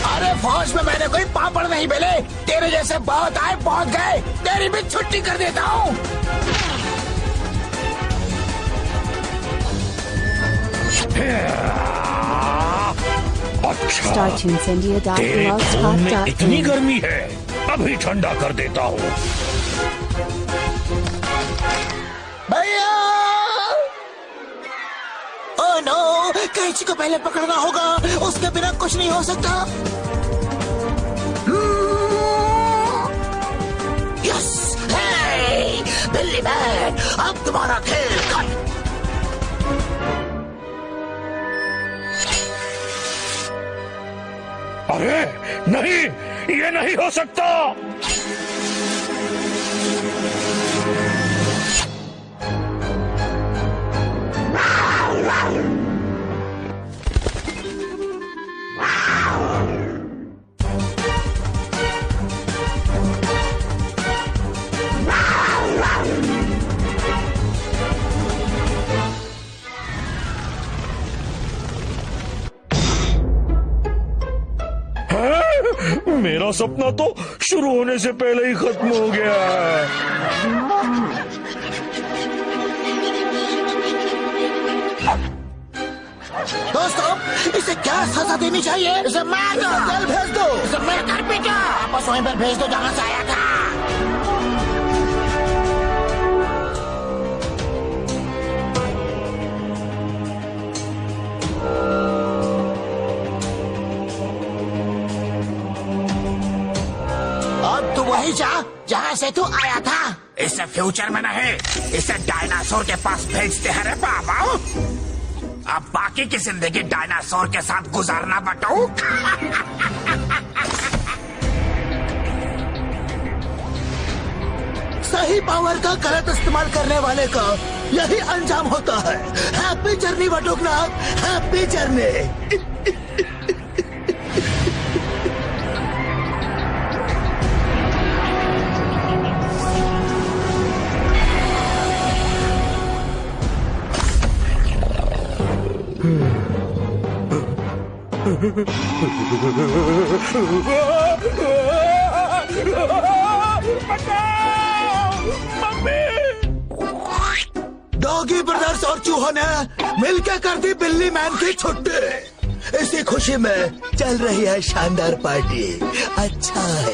अरे फौज में मैंने कोई पापड़ नहीं बेले। तेरे जैसे बहुत आए बहुत गए। तेरी भी छुट्टी कर देता हूँ। Star Tunes India. तेरे खून में इतनी गर्मी है, अभी ठंडा कर देता हूँ। भैया! ओह नो, कैंची को पहले पकड़ना होगा। उसके बिना कुछ नहीं हो सकता। यस! हे! बिल्ली मैन, अब तुम्हारा खेल खत्म। अरे नहीं, ये नहीं हो सकता। मेरा सपना तो शुरू होने से पहले ही खत्म हो गया है। दोस्तों, इसे क्या सजा देनी चाहिए? इसे मार दो, जेल भेज दो। इसे मेरे घर पे क्या, वापस वहीं पर भेज दो जहाँ से आया था। अब तू वही जा जहाँ से तू आया था। इसे फ्यूचर में नहीं, इसे डायनासोर के पास भेजते हैं रे बाबा। अब बाकी की जिंदगी डायनासोर के साथ गुजारना बटू। सही पावर का गलत इस्तेमाल करने वाले का यही अंजाम होता है। Happy journey Batuknath, happy journey. Doggy brothers और चूहों ने मिलकर कर दी बिल्ली मैन की छुट्टी। इसी खुशी में चल रही है शानदार पार्टी। अच्छा है।